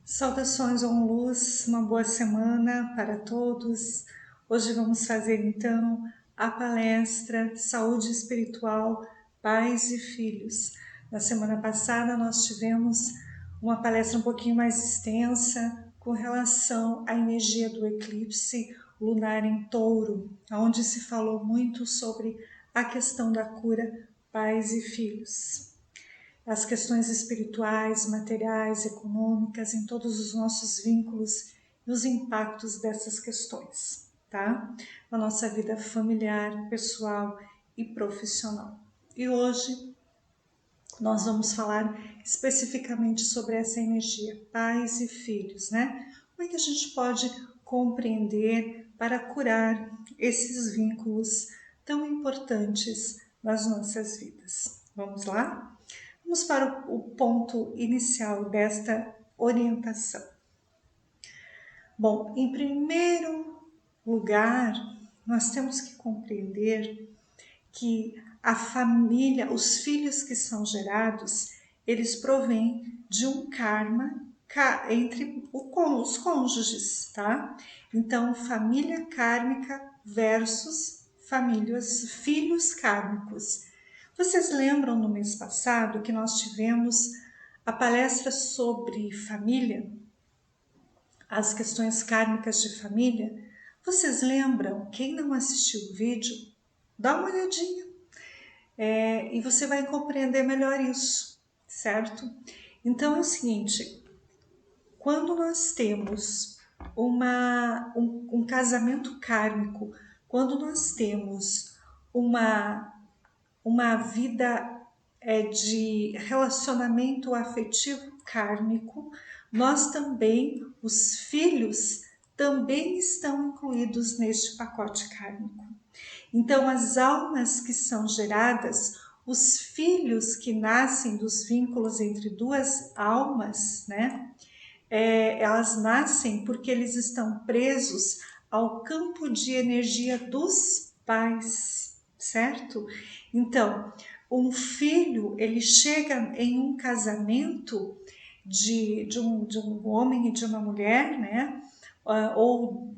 Saudações luz, uma boa semana para todos. Hoje vamos fazer então a palestra Saúde Espiritual, Pais e Filhos. Na semana passada nós tivemos uma palestra um pouquinho mais extensa com relação à energia do eclipse lunar em Touro, onde se falou muito sobre a questão da cura pais e filhos. As questões espirituais, materiais, econômicas, em todos os nossos vínculos e os impactos dessas questões, tá? Na nossa vida familiar, pessoal e profissional. E hoje nós vamos falar especificamente sobre essa energia, pais e filhos, né? Como é que a gente pode compreender para curar esses vínculos tão importantes nas nossas vidas? Vamos lá? Vamos para o ponto inicial desta orientação. Bom, em primeiro lugar, nós temos que compreender que a família, os filhos que são gerados, eles provêm de um karma entre os cônjuges, tá? Então, família kármica versus filhos kármicos. Vocês lembram no mês passado que nós tivemos a palestra sobre família, as questões kármicas de família? Vocês lembram? Quem não assistiu o vídeo, dá uma olhadinha e você vai compreender melhor isso, certo? Então é o seguinte, quando nós temos um casamento kármico, quando nós temos uma vida de relacionamento afetivo kármico, nós também, os filhos, também estão incluídos neste pacote kármico. Então, as almas que são geradas, os filhos que nascem dos vínculos entre duas almas, né? Elas nascem porque eles estão presos ao campo de energia dos pais, certo? Então, um filho, ele chega em um casamento de um homem e de uma mulher, né? Ou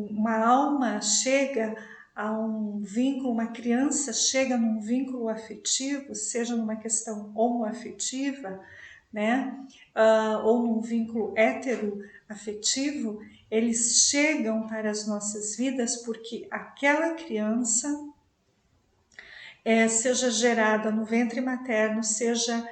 uma alma chega a um vínculo, uma criança chega num vínculo afetivo, seja numa questão homoafetiva, né? Ou num vínculo heteroafetivo, eles chegam para as nossas vidas porque aquela criança seja gerada no ventre materno, seja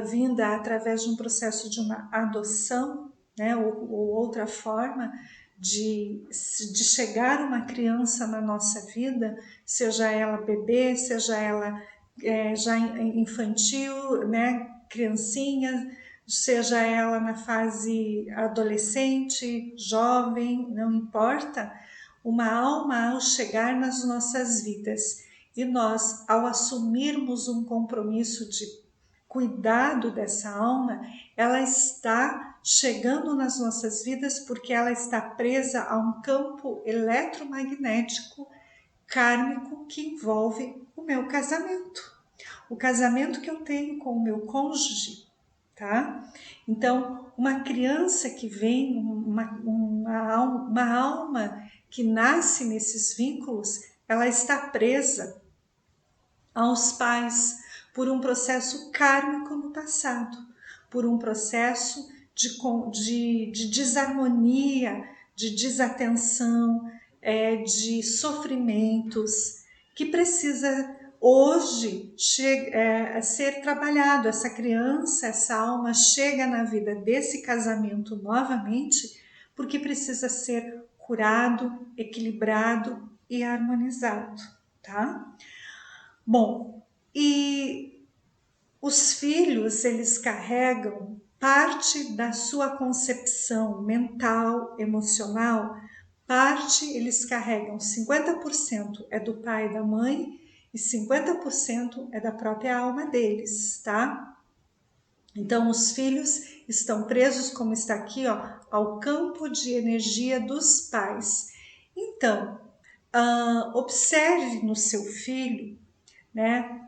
vinda através de um processo de uma adoção, né, ou outra forma de chegar uma criança na nossa vida, seja ela bebê, seja ela já infantil, né, criancinha, seja ela na fase adolescente, jovem, não importa, uma alma ao chegar nas nossas vidas e nós, ao assumirmos um compromisso de cuidado dessa alma, ela está chegando nas nossas vidas porque ela está presa a um campo eletromagnético kármico que envolve o meu casamento. O casamento que eu tenho com o meu cônjuge, tá? Então, uma criança que vem, uma alma que nasce nesses vínculos, ela está presa aos pais por um processo kármico no passado, por um processo de desarmonia, de desatenção, de sofrimentos, que precisa hoje ser trabalhado. Essa criança, essa alma chega na vida desse casamento novamente porque precisa ser curado, equilibrado e harmonizado, tá? Bom, e os filhos, eles carregam parte da sua concepção mental, emocional, parte eles carregam 50% é do pai e da mãe e 50% é da própria alma deles, tá? Então, os filhos estão presos, como está aqui, ó, ao campo de energia dos pais. Então, observe no seu filho, né?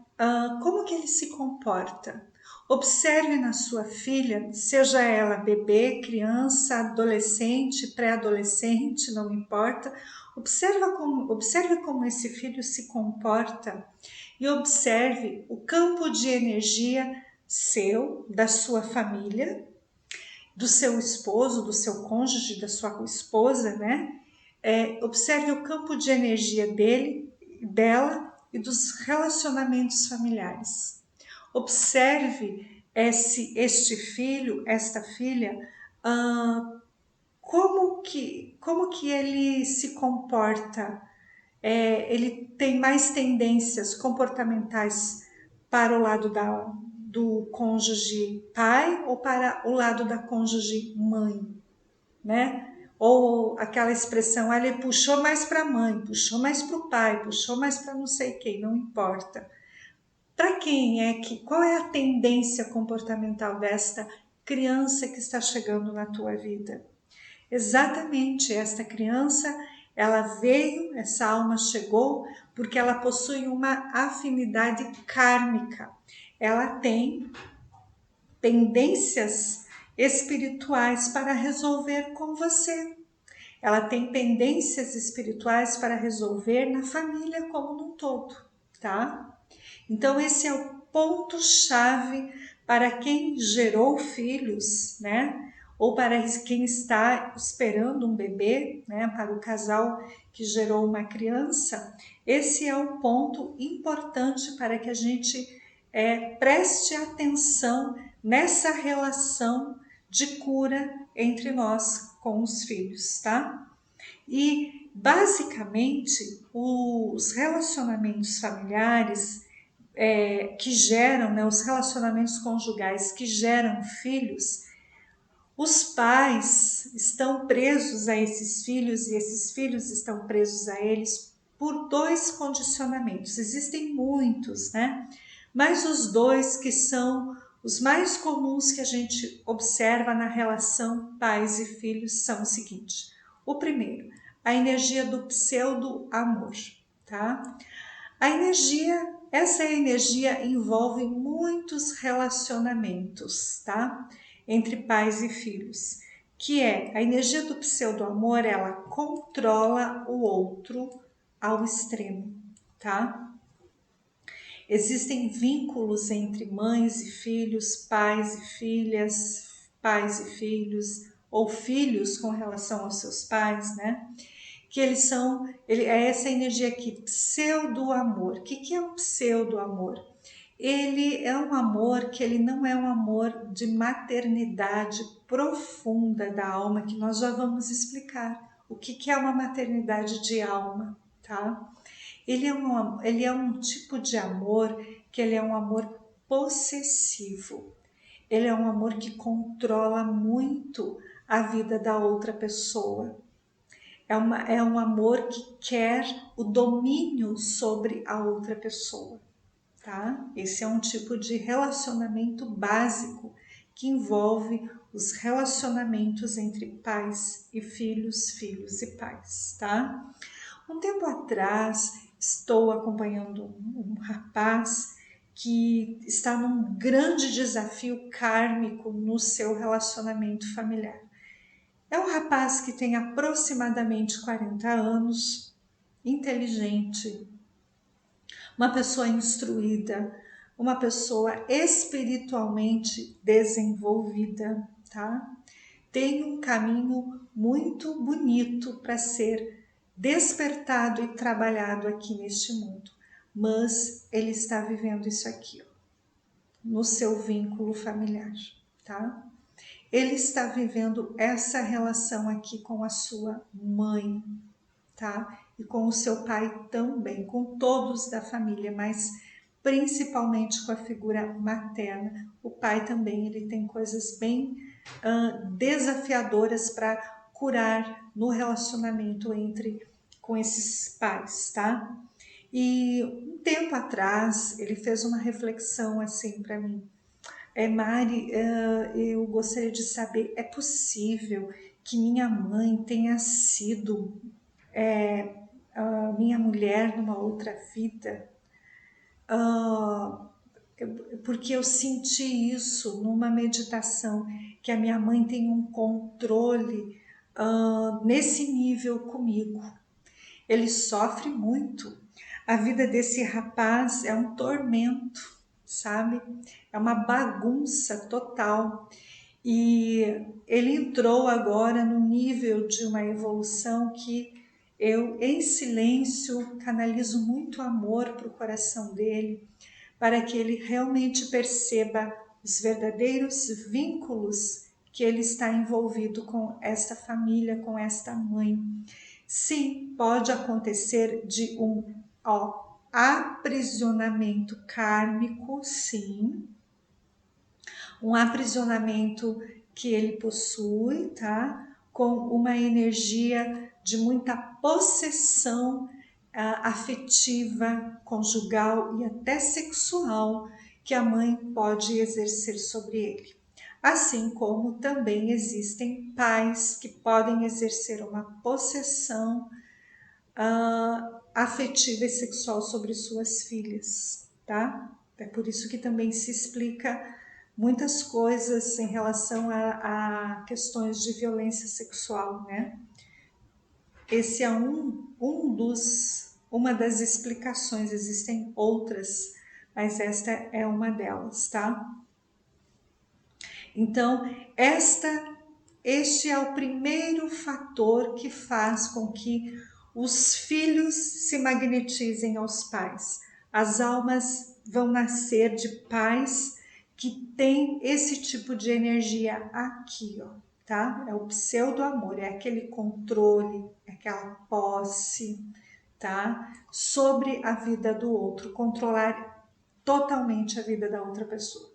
Como que ele se comporta? Observe na sua filha, seja ela bebê, criança, adolescente, pré-adolescente, não importa. Observe como esse filho se comporta e observe o campo de energia seu, da sua família, do seu esposo, do seu cônjuge, da sua esposa, né? Observe o campo de energia dele, dela e dos relacionamentos familiares. Observe este filho, esta filha, como que ele se comporta. Ele tem mais tendências comportamentais para o lado do cônjuge pai ou para o lado da cônjuge mãe, né? Ou aquela expressão, ele puxou mais para a mãe, puxou mais para o pai, puxou mais para não sei quem, não importa. Para quem qual é a tendência comportamental desta criança que está chegando na tua vida? Exatamente, esta criança, ela veio, essa alma chegou porque ela possui uma afinidade kármica. Ela tem pendências espirituais para resolver com você. Ela tem pendências espirituais para resolver na família como um todo, tá? Então esse é o ponto-chave para quem gerou filhos, né? Ou para quem está esperando um bebê, né? Para o casal que gerou uma criança, esse é o ponto importante para que a gente preste atenção nessa relação de cura entre nós com os filhos, tá? E basicamente os relacionamentos familiares que geram, né, os relacionamentos conjugais que geram filhos, os pais estão presos a esses filhos e esses filhos estão presos a eles por dois condicionamentos. Existem muitos, né? Mas os dois que são os mais comuns que a gente observa na relação pais e filhos são o seguinte: o primeiro, a energia do pseudo-amor, tá? Essa energia envolve muitos relacionamentos, tá? Entre pais e filhos, que é a energia do pseudo-amor, ela controla o outro ao extremo, tá? Existem vínculos entre mães e filhos, pais e filhas, pais e filhos, ou filhos com relação aos seus pais, né? Que é essa energia aqui, pseudo-amor. O que é um pseudo-amor? Ele é um amor que ele não é um amor de maternidade profunda da alma, que nós já vamos explicar. O que é uma maternidade de alma, tá? Ele é um tipo de amor que ele é um amor possessivo. Ele é um amor que controla muito a vida da outra pessoa. É um amor que quer o domínio sobre a outra pessoa, tá? Esse é um tipo de relacionamento básico que envolve os relacionamentos entre pais e filhos, filhos e pais, tá? Um tempo atrás, estou acompanhando um rapaz que está num grande desafio kármico no seu relacionamento familiar. É um rapaz que tem aproximadamente 40 anos, inteligente, uma pessoa instruída, uma pessoa espiritualmente desenvolvida, tá? Tem um caminho muito bonito para ser despertado e trabalhado aqui neste mundo, mas ele está vivendo isso aqui, ó, no seu vínculo familiar, tá? Ele está vivendo essa relação aqui com a sua mãe, tá? E com o seu pai também, com todos da família, mas principalmente com a figura materna. O pai também, ele tem coisas bem desafiadoras para curar no relacionamento com esses pais, tá? E um tempo atrás, ele fez uma reflexão assim para mim. Mari, eu gostaria de saber, é possível que minha mãe tenha sido minha mulher numa outra vida? porque eu senti isso numa meditação, que a minha mãe tem um controle nesse nível comigo. Ele sofre muito. A vida desse rapaz é um tormento, sabe? É uma bagunça total. E ele entrou agora no nível de uma evolução que eu, em silêncio, canalizo muito amor para o coração dele, para que ele realmente perceba os verdadeiros vínculos que ele está envolvido com esta família, com esta mãe. Sim, pode acontecer de um aprisionamento kármico, sim, um aprisionamento que ele possui, tá? Com uma energia de muita possessão afetiva, conjugal e até sexual que a mãe pode exercer sobre ele. Assim como também existem pais que podem exercer uma possessão afetiva e sexual sobre suas filhas, tá? É por isso que também se explica muitas coisas em relação a questões de violência sexual, né? Esse é uma das explicações, existem outras, mas esta é uma delas, tá? Então, este é o primeiro fator que faz com que os filhos se magnetizem aos pais. As almas vão nascer de pais que têm esse tipo de energia aqui, ó, tá? É o pseudo-amor, é aquele controle, é aquela posse, tá? Sobre a vida do outro, controlar totalmente a vida da outra pessoa.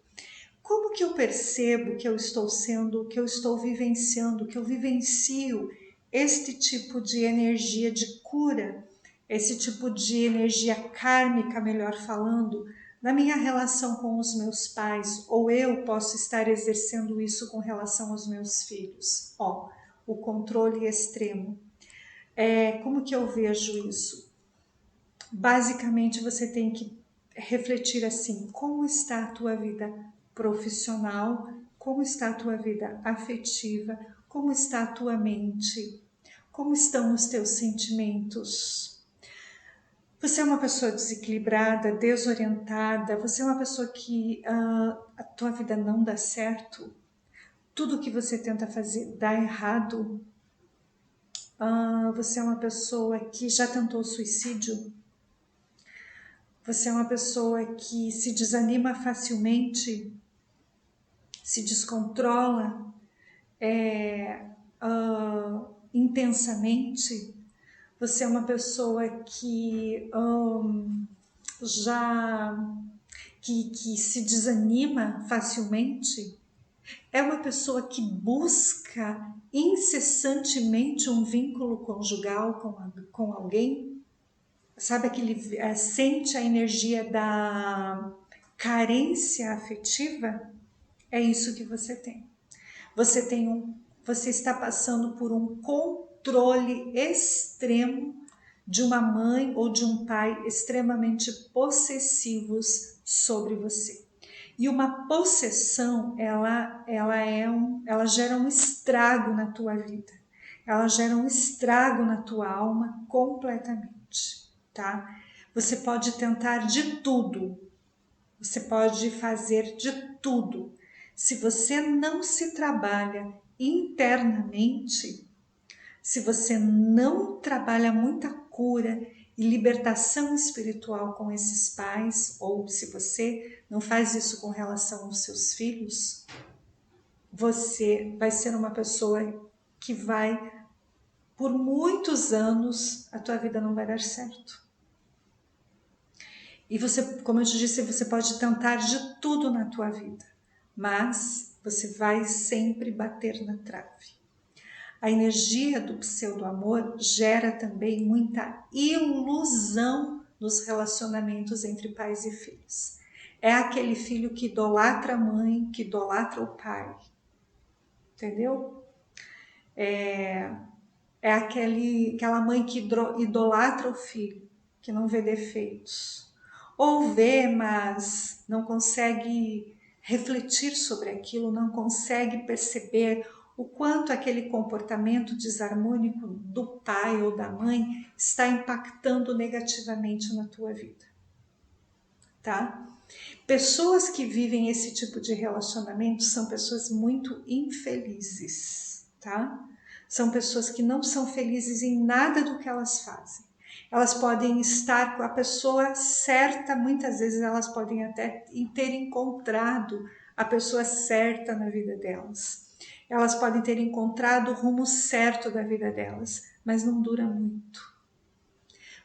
Como que eu percebo que eu estou sendo, que eu estou vivenciando, que eu vivencio este tipo de energia de cura, esse tipo de energia kármica, melhor falando, na minha relação com os meus pais, ou eu posso estar exercendo isso com relação aos meus filhos? Ó, o controle extremo. Como que eu vejo isso? Basicamente, você tem que refletir assim: como está a tua vida profissional, como está a tua vida afetiva, como está a tua mente, como estão os teus sentimentos. Você é uma pessoa desequilibrada, desorientada, você é uma pessoa que a tua vida não dá certo, tudo que você tenta fazer dá errado. Você é uma pessoa que já tentou suicídio. Você é uma pessoa que se desanima facilmente, se descontrola intensamente. Você é uma pessoa que que se desanima facilmente. É uma pessoa que busca incessantemente um vínculo conjugal com alguém. Sabe aquele sente a energia da carência afetiva? É isso que você tem. Você está passando por um controle extremo de uma mãe ou de um pai extremamente possessivos sobre você. E uma possessão, ela gera um estrago na tua vida. Ela gera um estrago na tua alma completamente, tá? Você pode tentar de tudo. Você pode fazer de tudo. Se você não se trabalha internamente, se você não trabalha muita cura e libertação espiritual com esses pais, ou se você não faz isso com relação aos seus filhos, você vai ser uma pessoa que por muitos anos, a tua vida não vai dar certo. E você, como eu te disse, você pode tentar de tudo na tua vida, mas você vai sempre bater na trave. A energia do pseudo-amor gera também muita ilusão nos relacionamentos entre pais e filhos. É aquele filho que idolatra a mãe, que idolatra o pai. Entendeu? É aquela mãe que idolatra o filho, que não vê defeitos. ou vê, mas não consegue refletir sobre aquilo, não consegue perceber o quanto aquele comportamento desarmônico do pai ou da mãe está impactando negativamente na tua vida, tá? Pessoas que vivem esse tipo de relacionamento são pessoas muito infelizes, tá? São pessoas que não são felizes em nada do que elas fazem. Elas podem estar com a pessoa certa, muitas vezes elas podem até ter encontrado a pessoa certa na vida delas. Elas podem ter encontrado o rumo certo da vida delas, mas não dura muito.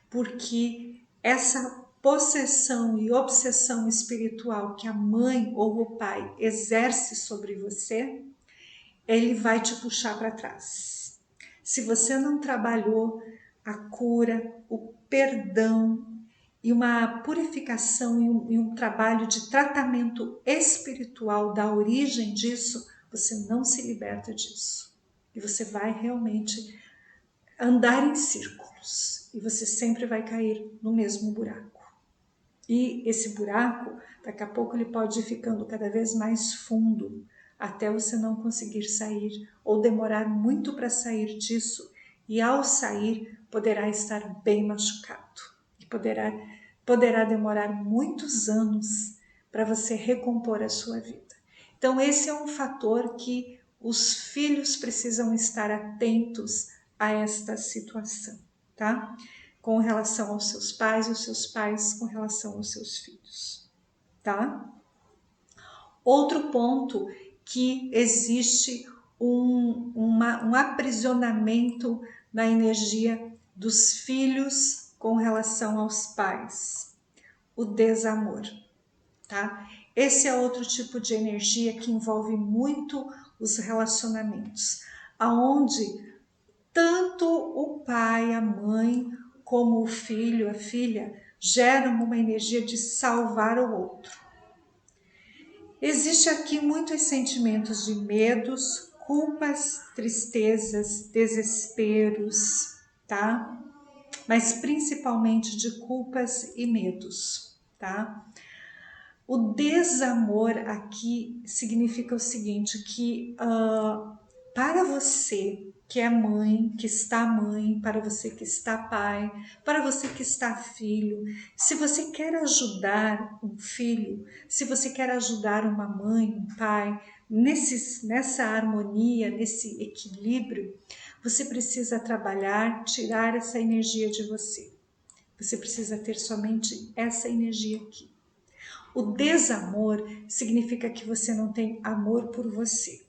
Porque essa possessão e obsessão espiritual que a mãe ou o pai exerce sobre você, ele vai te puxar para trás. Se você não trabalhou a cura, o perdão e uma purificação e um trabalho de tratamento espiritual da origem disso, você não se liberta disso. E você vai realmente andar em círculos e você sempre vai cair no mesmo buraco. E esse buraco, daqui a pouco ele pode ir ficando cada vez mais fundo, até você não conseguir sair ou demorar muito para sair disso, e ao sair poderá estar bem machucado e poderá demorar muitos anos para você recompor a sua vida. Então esse é um fator que os filhos precisam estar atentos a esta situação, tá? Com relação aos seus pais e os seus pais com relação aos seus filhos, tá? Outro ponto que existe um aprisionamento na energia dos filhos com relação aos pais, o desamor, tá? Esse é outro tipo de energia que envolve muito os relacionamentos, aonde tanto o pai, a mãe, como o filho, a filha, geram uma energia de salvar o outro. Existe aqui muitos sentimentos de medos, culpas, tristezas, desesperos, tá? Mas principalmente de culpas e medos, tá? O desamor aqui significa o seguinte, que para você que é mãe, que está mãe, para você que está pai, para você que está filho, se você quer ajudar um filho, se você quer ajudar uma mãe, um pai, nessa harmonia, nesse equilíbrio, você precisa trabalhar, tirar essa energia de você. Você precisa ter somente essa energia aqui. O desamor significa que você não tem amor por você,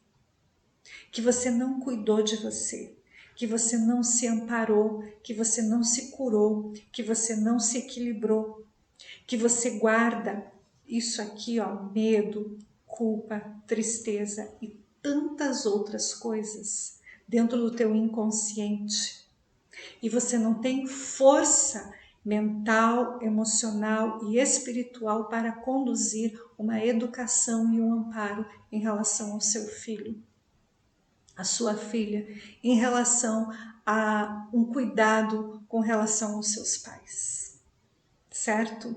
que você não cuidou de você, que você não se amparou, que você não se curou, que você não se equilibrou, que você guarda isso aqui, ó, medo, culpa, tristeza e tantas outras coisas dentro do teu inconsciente. E você não tem força mental, emocional e espiritual para conduzir uma educação e um amparo em relação ao seu filho, a sua filha, em relação a um cuidado com relação aos seus pais, certo?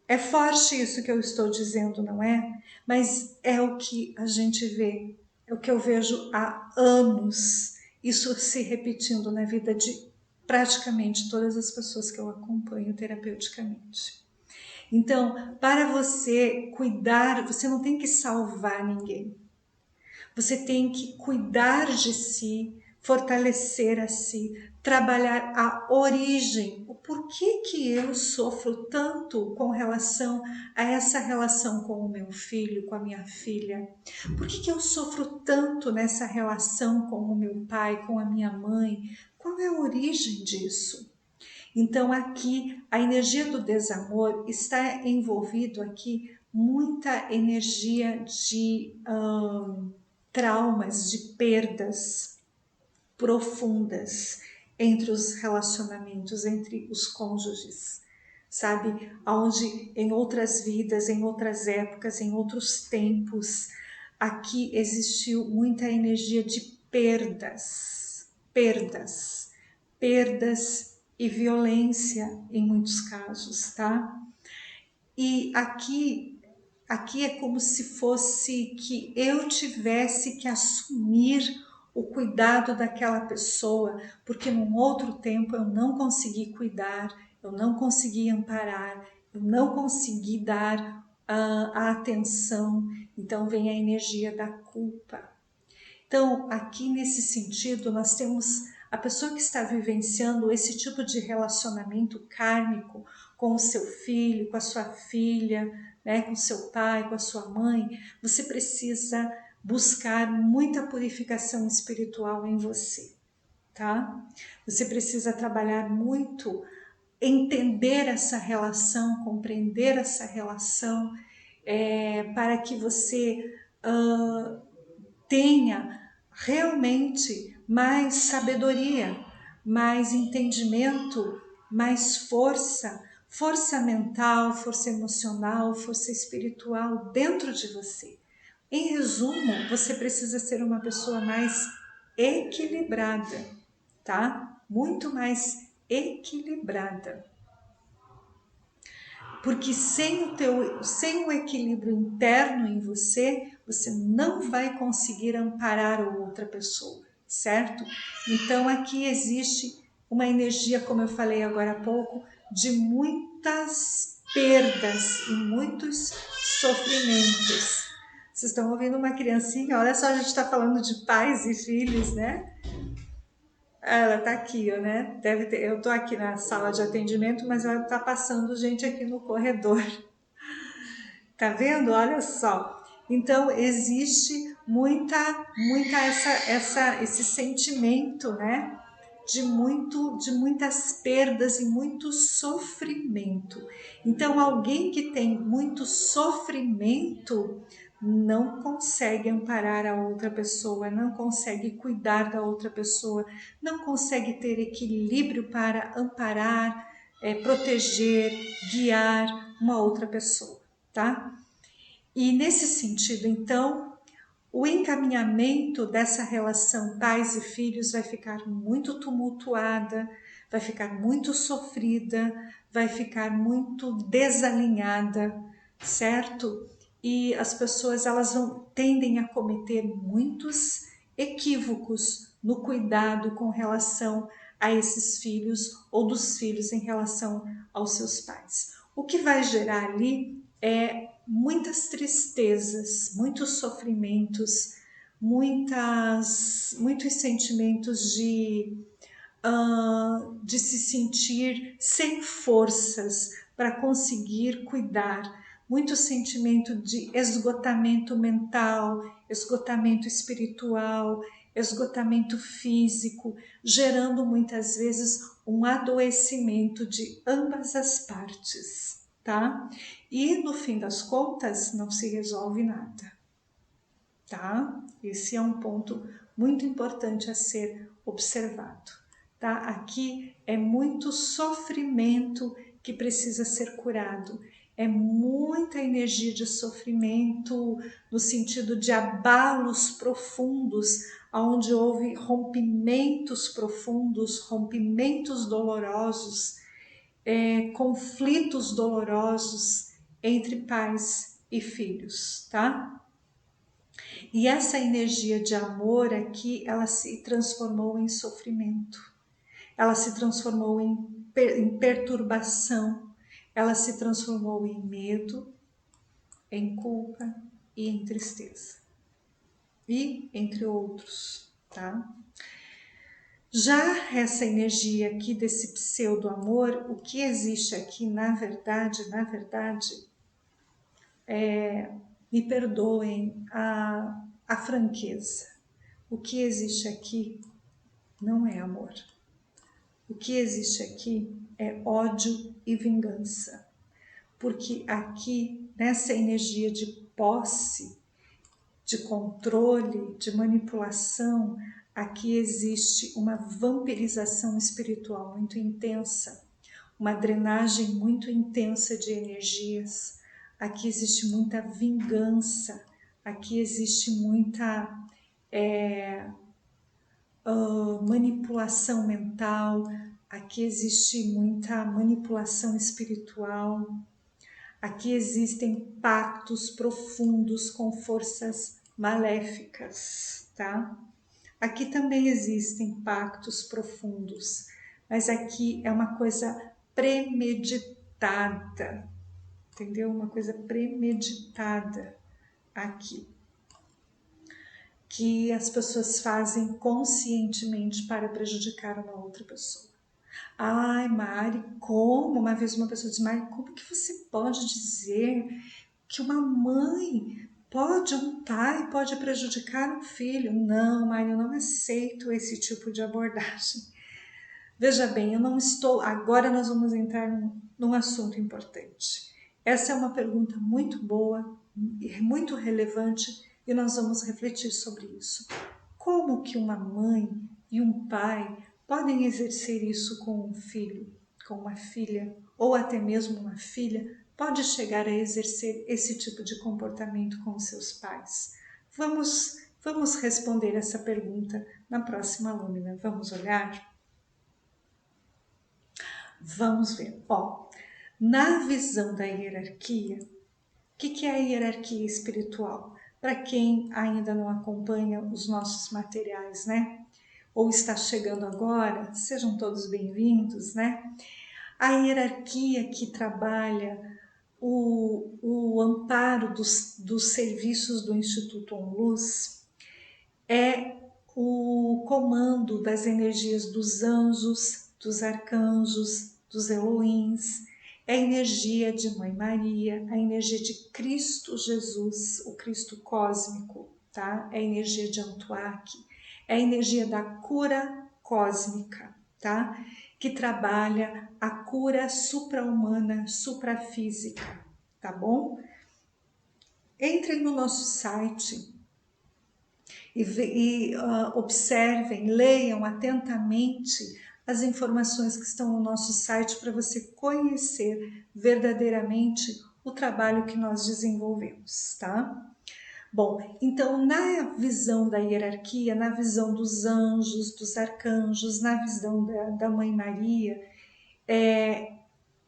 É forte isso que eu estou dizendo, não é? Mas é o que a gente vê, é o que eu vejo há anos, isso se repetindo na vida de praticamente todas as pessoas que eu acompanho terapeuticamente. Então, para você cuidar, você não tem que salvar ninguém. Você tem que cuidar de si, fortalecer a si, trabalhar a origem, o porquê que eu sofro tanto com relação a essa relação com o meu filho, com a minha filha. Por que eu sofro tanto nessa relação com o meu pai, com a minha mãe? Qual é a origem disso? Então aqui a energia do desamor está envolvido aqui muita energia de traumas, de perdas profundas entre os relacionamentos, entre os cônjuges, sabe? Onde em outras vidas, em outras épocas, em outros tempos, aqui existiu muita energia de perdas, perdas e violência em muitos casos, tá? E aqui é como se fosse que eu tivesse que assumir o cuidado daquela pessoa, porque num outro tempo eu não consegui cuidar, eu não consegui amparar, eu não consegui dar a atenção. Então vem a energia da culpa. Então, aqui nesse sentido, nós temos a pessoa que está vivenciando esse tipo de relacionamento kármico com o seu filho, com a sua filha, né, com o seu pai, com a sua mãe. Você precisa buscar muita purificação espiritual em você, tá? Você precisa trabalhar muito, entender essa relação, compreender essa relação, para que você tenha realmente mais sabedoria, mais entendimento, mais força, força mental, força emocional, força espiritual dentro de você. Em resumo, você precisa ser uma pessoa mais equilibrada, tá? Muito mais equilibrada. Porque sem o equilíbrio interno em você, você não vai conseguir amparar a outra pessoa, certo? Então aqui existe uma energia, como eu falei agora há pouco, de muitas perdas e muitos sofrimentos. Vocês estão ouvindo uma criancinha? Olha só, a gente está falando de pais e filhos, né? Ela tá aqui, ó, né? Deve ter, eu tô aqui na sala de atendimento, mas ela tá passando gente aqui no corredor. Tá vendo? Olha só. Então existe esse sentimento, né? De muitas perdas e muito sofrimento. Então alguém que tem muito sofrimento não consegue amparar a outra pessoa, não consegue cuidar da outra pessoa, não consegue ter equilíbrio para amparar, proteger, guiar uma outra pessoa, tá? E nesse sentido, então, o encaminhamento dessa relação pais e filhos vai ficar muito tumultuada, vai ficar muito sofrida, vai ficar muito desalinhada, certo? E as pessoas tendem a cometer muitos equívocos no cuidado com relação a esses filhos ou dos filhos em relação aos seus pais. O que vai gerar ali é muitas tristezas, muitos sofrimentos, muitos sentimentos de se sentir sem forças para conseguir cuidar, muito sentimento de esgotamento mental, esgotamento espiritual, esgotamento físico, gerando muitas vezes um adoecimento de ambas as partes, tá? E no fim das contas não se resolve nada, tá? Esse é um ponto muito importante a ser observado, tá? Aqui é muito sofrimento que precisa ser curado, é muita energia de sofrimento no sentido de abalos profundos, onde houve rompimentos profundos, rompimentos dolorosos, conflitos dolorosos entre pais e filhos, tá? E essa energia de amor aqui, ela se transformou em sofrimento, ela se transformou em perturbação, ela se transformou em medo, em culpa e em tristeza. E entre outros, tá? Já essa energia aqui desse pseudo-amor, o que existe aqui, na verdade, me perdoem a franqueza. O que existe aqui não é amor. O que existe aqui é ódio e vingança. Porque aqui, nessa energia de posse, de controle, de manipulação, aqui existe uma vampirização espiritual muito intensa, uma drenagem muito intensa de energias. Aqui existe muita vingança, aqui existe muita manipulação mental, aqui existe muita manipulação espiritual, Aqui existem pactos profundos com forças maléficas, tá? Aqui também existem pactos profundos, mas aqui é uma coisa premeditada, entendeu? Uma coisa premeditada aqui, que as pessoas fazem conscientemente para prejudicar uma outra pessoa. Ai, Mari, como? Uma vez uma pessoa disse, Mari, como que você pode dizer que uma mãe pode, um pai pode prejudicar um filho? Não, Mari, eu não aceito esse tipo de abordagem. Veja bem, eu não estou... Agora nós vamos entrar num assunto importante. Essa é uma pergunta muito boa, muito relevante, e nós vamos refletir sobre isso. Como que uma mãe e um pai podem exercer isso com um filho, com uma filha, ou até mesmo uma filha, pode chegar a exercer esse tipo de comportamento com os seus pais? Vamos responder essa pergunta na próxima lâmina. Vamos olhar? Vamos ver. Ó, na visão da hierarquia, o que é a hierarquia espiritual? Para quem ainda não acompanha os nossos materiais, né? Ou está chegando agora, sejam todos bem-vindos, né? A hierarquia que trabalha o amparo dos serviços do Instituto ONLUS é o comando das energias dos anjos, dos arcanjos, dos Elohims, é a energia de Mãe Maria, a energia de Cristo Jesus, o Cristo cósmico, tá? É a energia de Antuak, é a energia da cura cósmica, tá? Que trabalha a cura supra-humana, suprafísica, tá bom? Entrem no nosso site e observem, leiam atentamente as informações que estão no nosso site para você conhecer verdadeiramente o trabalho que nós desenvolvemos, tá? Bom, então na visão da hierarquia, na visão dos anjos, dos arcanjos, na visão da Mãe Maria,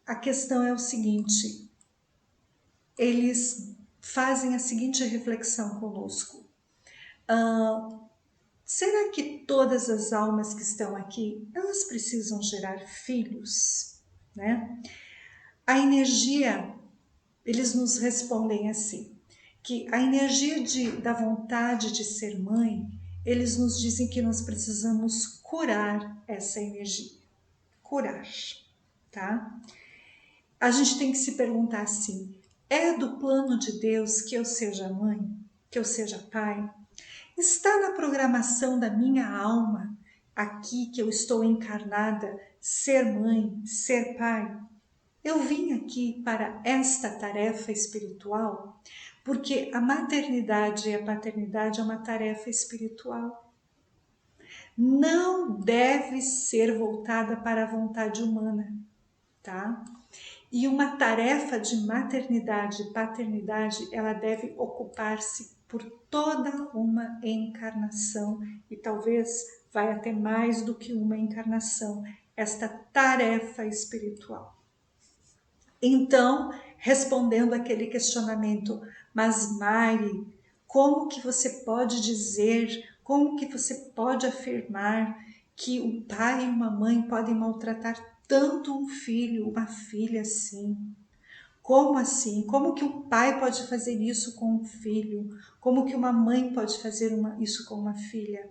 a questão é o seguinte, eles fazem a seguinte reflexão conosco. Será que todas as almas que estão aqui, elas precisam gerar filhos, né? A energia, eles nos respondem assim, que a energia da vontade de ser mãe, eles nos dizem que nós precisamos curar essa energia, curar, tá? A gente tem que se perguntar assim, é do plano de Deus que eu seja mãe, que eu seja pai? Está na programação da minha alma, aqui que eu estou encarnada, ser mãe, ser pai? Eu vim aqui para esta tarefa espiritual, porque a maternidade e a paternidade é uma tarefa espiritual. Não deve ser voltada para a vontade humana, tá? E uma tarefa de maternidade e paternidade, ela deve ocupar-se por toda uma encarnação e talvez vai até mais do que uma encarnação, esta tarefa espiritual. Então, respondendo aquele questionamento, mas Mari, como que você pode dizer, como que você pode afirmar que um pai e uma mãe podem maltratar tanto um filho, uma filha assim? Como assim? Como que um pai pode fazer isso com um filho? Como que uma mãe pode fazer isso com uma filha?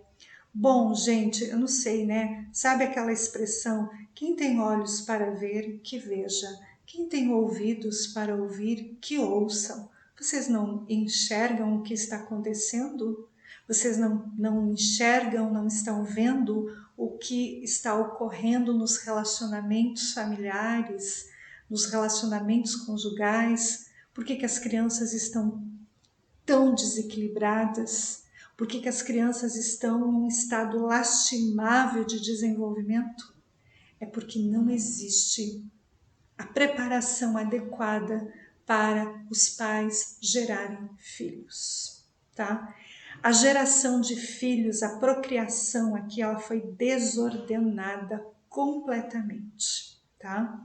Bom, gente, eu não sei, né? Sabe aquela expressão, quem tem olhos para ver, que veja. Quem tem ouvidos para ouvir, que ouçam. Vocês não enxergam o que está acontecendo? Vocês não enxergam, não estão vendo o que está ocorrendo nos relacionamentos familiares, nos relacionamentos conjugais? Por que as crianças estão tão desequilibradas? Por que as crianças estão num estado lastimável de desenvolvimento? É porque não existe a preparação adequada para os pais gerarem filhos, tá? A geração de filhos, a procriação aqui, ela foi desordenada completamente, tá?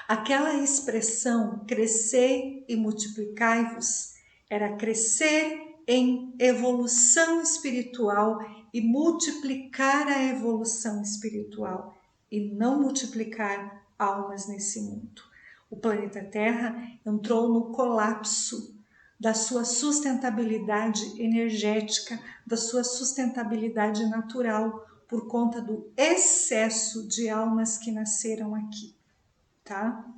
Aquela expressão crescer e multiplicai-vos era crescer em evolução espiritual e multiplicar a evolução espiritual e não multiplicar almas nesse mundo. O planeta Terra entrou no colapso da sua sustentabilidade energética, da sua sustentabilidade natural, por conta do excesso de almas que nasceram aqui, tá?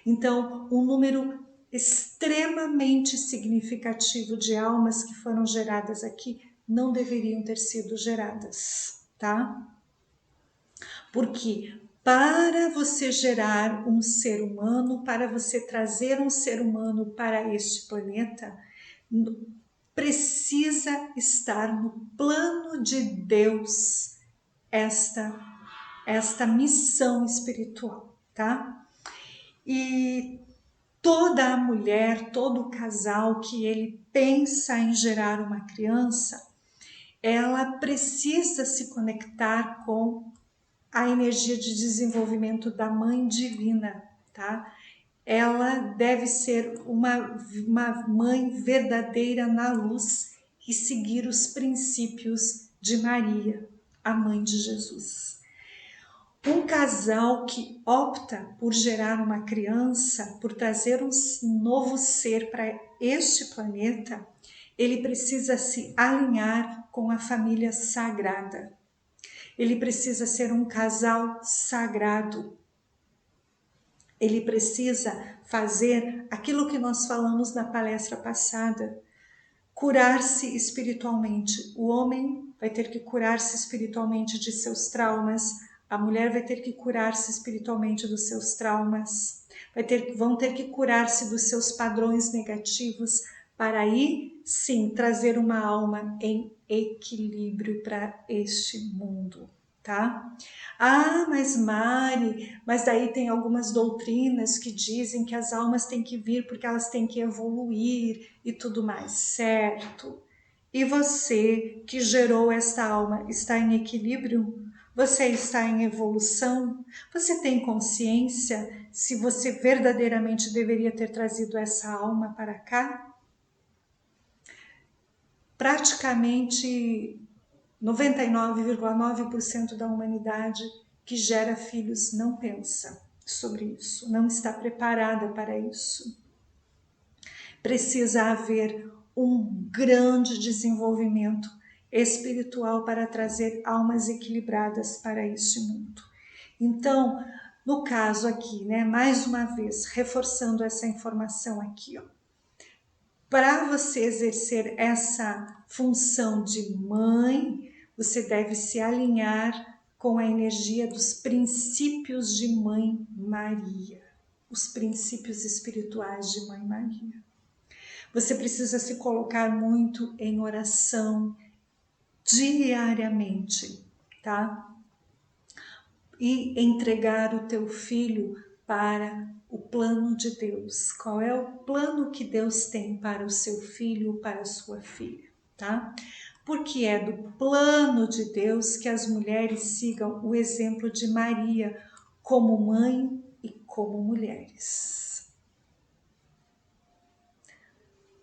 Então, um número extremamente significativo de almas que foram geradas aqui não deveriam ter sido geradas, tá? Porque para você gerar um ser humano, para você trazer um ser humano para este planeta, precisa estar no plano de Deus esta missão espiritual, tá? E toda a mulher, todo casal que ele pensa em gerar uma criança, ela precisa se conectar com a energia de desenvolvimento da mãe divina, tá? Ela deve ser uma mãe verdadeira na luz e seguir os princípios de Maria, a mãe de Jesus. Um casal que opta por gerar uma criança, por trazer um novo ser para este planeta, ele precisa se alinhar com a família sagrada. Ele precisa ser um casal sagrado. Ele precisa fazer aquilo que nós falamos na palestra passada, curar-se espiritualmente. O homem vai ter que curar-se espiritualmente de seus traumas, a mulher vai ter que curar-se espiritualmente dos seus traumas, vão ter que curar-se dos seus padrões negativos, para aí sim trazer uma alma em equilíbrio para este mundo, tá? Ah, mas Mari, mas daí tem algumas doutrinas que dizem que as almas têm que vir porque elas têm que evoluir e tudo mais, certo? E você que gerou esta alma está em equilíbrio? Você está em evolução? Você tem consciência se você verdadeiramente deveria ter trazido essa alma para cá? Praticamente 99,9% da humanidade que gera filhos não pensa sobre isso, não está preparada para isso. Precisa haver um grande desenvolvimento espiritual para trazer almas equilibradas para este mundo. Então, no caso aqui, né, mais uma vez, reforçando essa informação aqui, ó, para você exercer essa função de mãe, você deve se alinhar com a energia dos princípios de Mãe Maria, os princípios espirituais de Mãe Maria. Você precisa se colocar muito em oração diariamente, tá? E entregar o teu filho para o plano de Deus. Qual é o plano que Deus tem para o seu filho, para a sua filha, tá? Porque é do plano de Deus que as mulheres sigam o exemplo de Maria como mãe e como mulheres.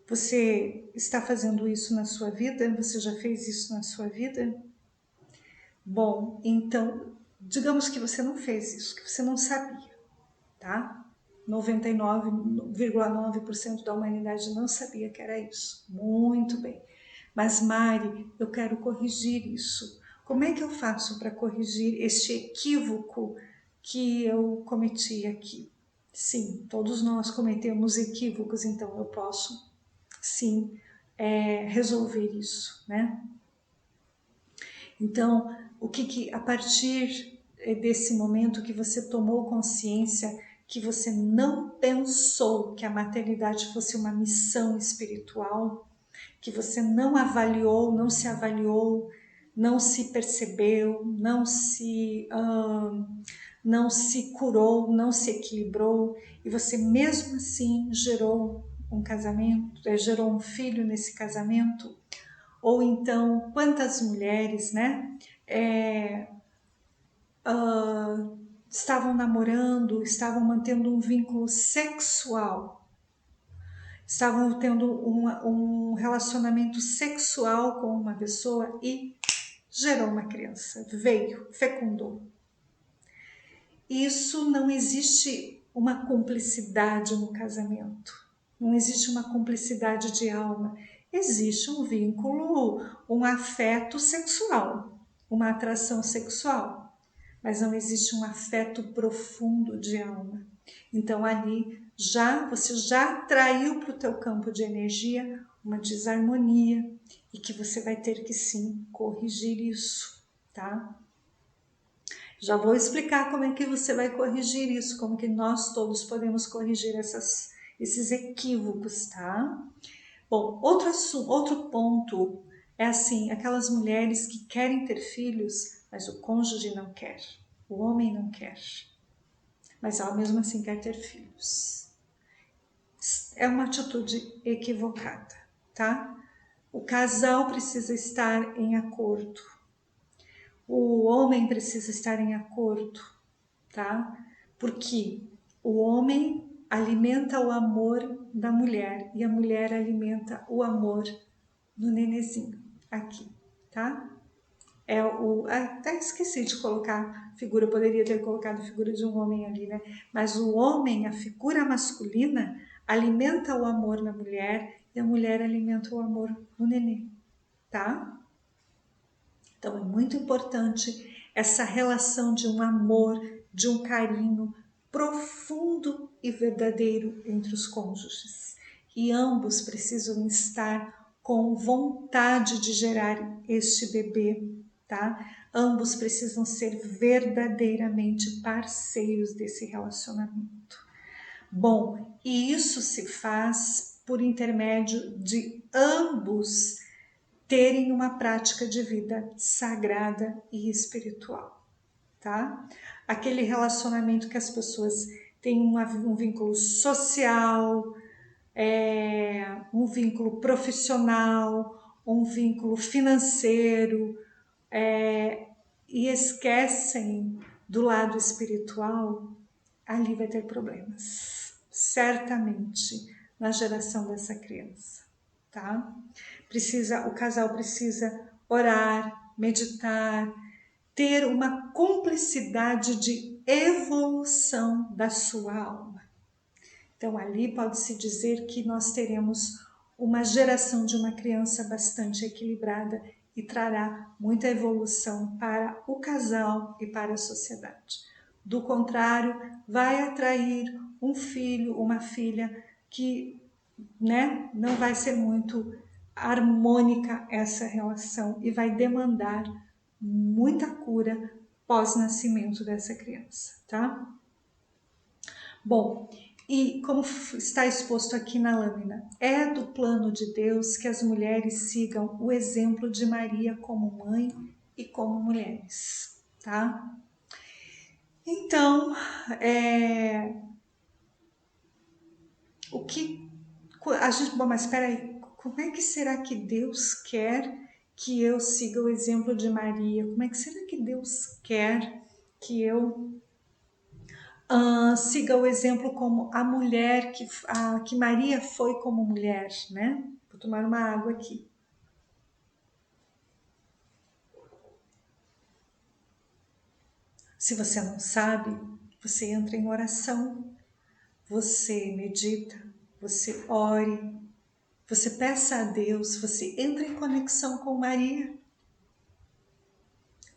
Você está fazendo isso na sua vida? Você já fez isso na sua vida? Bom, então, digamos que você não fez isso, que você não sabia, tá? 99,9% da humanidade não sabia que era isso. Muito bem. Mas, Mari, eu quero corrigir isso. Como é que eu faço para corrigir este equívoco que eu cometi aqui? Sim, todos nós cometemos equívocos, então eu posso, sim, resolver isso, né? Então, a partir desse momento que você tomou consciência que você não pensou que a maternidade fosse uma missão espiritual, que você não avaliou, não se percebeu, não se curou, não se equilibrou, e você mesmo assim gerou um casamento, gerou um filho nesse casamento, ou então quantas mulheres, né, estavam namorando, estavam mantendo um vínculo sexual, estavam tendo um relacionamento sexual com uma pessoa e gerou uma criança, veio, fecundou. Isso não existe uma cumplicidade no casamento, não existe uma cumplicidade de alma, existe um vínculo, um afeto sexual, uma atração sexual, mas não existe um afeto profundo de alma. Então ali você já traiu para o teu campo de energia uma desarmonia e que você vai ter que sim corrigir isso, tá? Já vou explicar como é que você vai corrigir isso, como que nós todos podemos corrigir esses equívocos, tá? Bom, outro ponto é assim, aquelas mulheres que querem ter filhos, mas o cônjuge não quer, o homem não quer, mas ela mesmo assim quer ter filhos. É uma atitude equivocada, tá? O casal precisa estar em acordo. O homem precisa estar em acordo, tá? Porque o homem alimenta o amor da mulher e a mulher alimenta o amor do nenezinho aqui, tá? Até esqueci de colocar figura, eu poderia ter colocado a figura de um homem ali, né? Mas o homem, a figura masculina, alimenta o amor na mulher e a mulher alimenta o amor no nenê, tá? Então é muito importante essa relação de um amor, de um carinho profundo e verdadeiro entre os cônjuges. E ambos precisam estar com vontade de gerar este bebê, tá? Ambos precisam ser verdadeiramente parceiros desse relacionamento. Bom, e isso se faz por intermédio de ambos terem uma prática de vida sagrada e espiritual, tá? Aquele relacionamento que as pessoas têm um vínculo social, um vínculo profissional, um vínculo financeiro, e esquecem do lado espiritual, ali vai ter problemas, certamente, na geração dessa criança, tá? O casal precisa orar, meditar, ter uma cumplicidade de evolução da sua alma. Então ali pode-se dizer que nós teremos uma geração de uma criança bastante equilibrada e trará muita evolução para o casal e para a sociedade. Do contrário, vai atrair um filho, uma filha que, né, não vai ser muito harmônica essa relação e vai demandar muita cura pós-nascimento dessa criança, tá? Bom, e como está exposto aqui na lâmina, é do plano de Deus que as mulheres sigam o exemplo de Maria como mãe e como mulheres, tá? Então, o que a gente, bom, mas espera aí, como é que será que Deus quer que eu siga o exemplo de Maria? Como é que será que Deus quer que eu siga o exemplo como a mulher que Maria foi como mulher, né? Vou tomar uma água aqui. Se você não sabe, você entra em oração, você medita, você ore, você peça a Deus, você entra em conexão com Maria.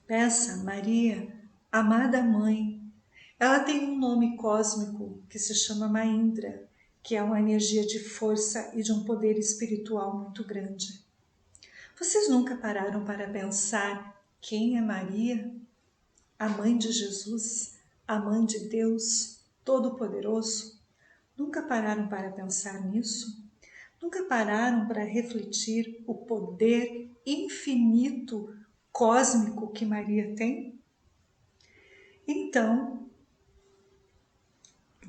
Peça, Maria, amada mãe. Ela tem um nome cósmico que se chama Mahindra, que é uma energia de força e de um poder espiritual muito grande. Vocês nunca pararam para pensar quem é Maria? A mãe de Jesus, a mãe de Deus Todo-Poderoso? Nunca pararam para pensar nisso? Nunca pararam para refletir o poder infinito cósmico que Maria tem? Então,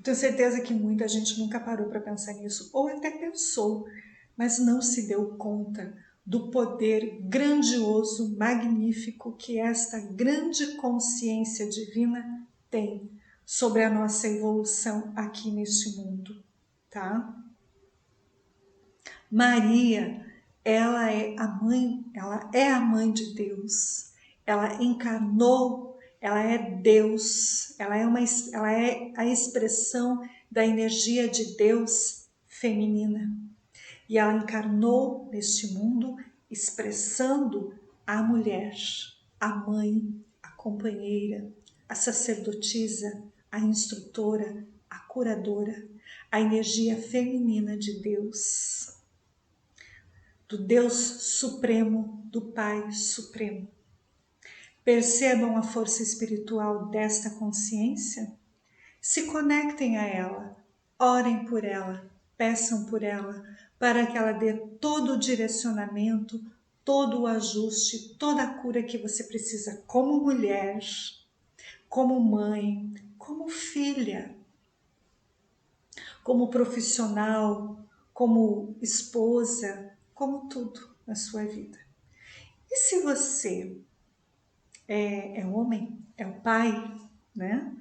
tenho certeza que muita gente nunca parou para pensar nisso, ou até pensou, mas não se deu conta do poder grandioso, magnífico que esta grande consciência divina tem sobre a nossa evolução aqui neste mundo, tá? Maria, ela é a mãe de Deus. Ela encarnou, ela é Deus, ela é a expressão da energia de Deus feminina. E ela encarnou neste mundo expressando a mulher, a mãe, a companheira, a sacerdotisa, a instrutora, a curadora, a energia feminina de Deus, do Deus Supremo, do Pai Supremo. Percebam a força espiritual desta consciência? Se conectem a ela, orem por ela, peçam por ela, para que ela dê todo o direcionamento, todo o ajuste, toda a cura que você precisa como mulher, como mãe, como filha, como profissional, como esposa, como tudo na sua vida. E se você é homem, é o pai, né?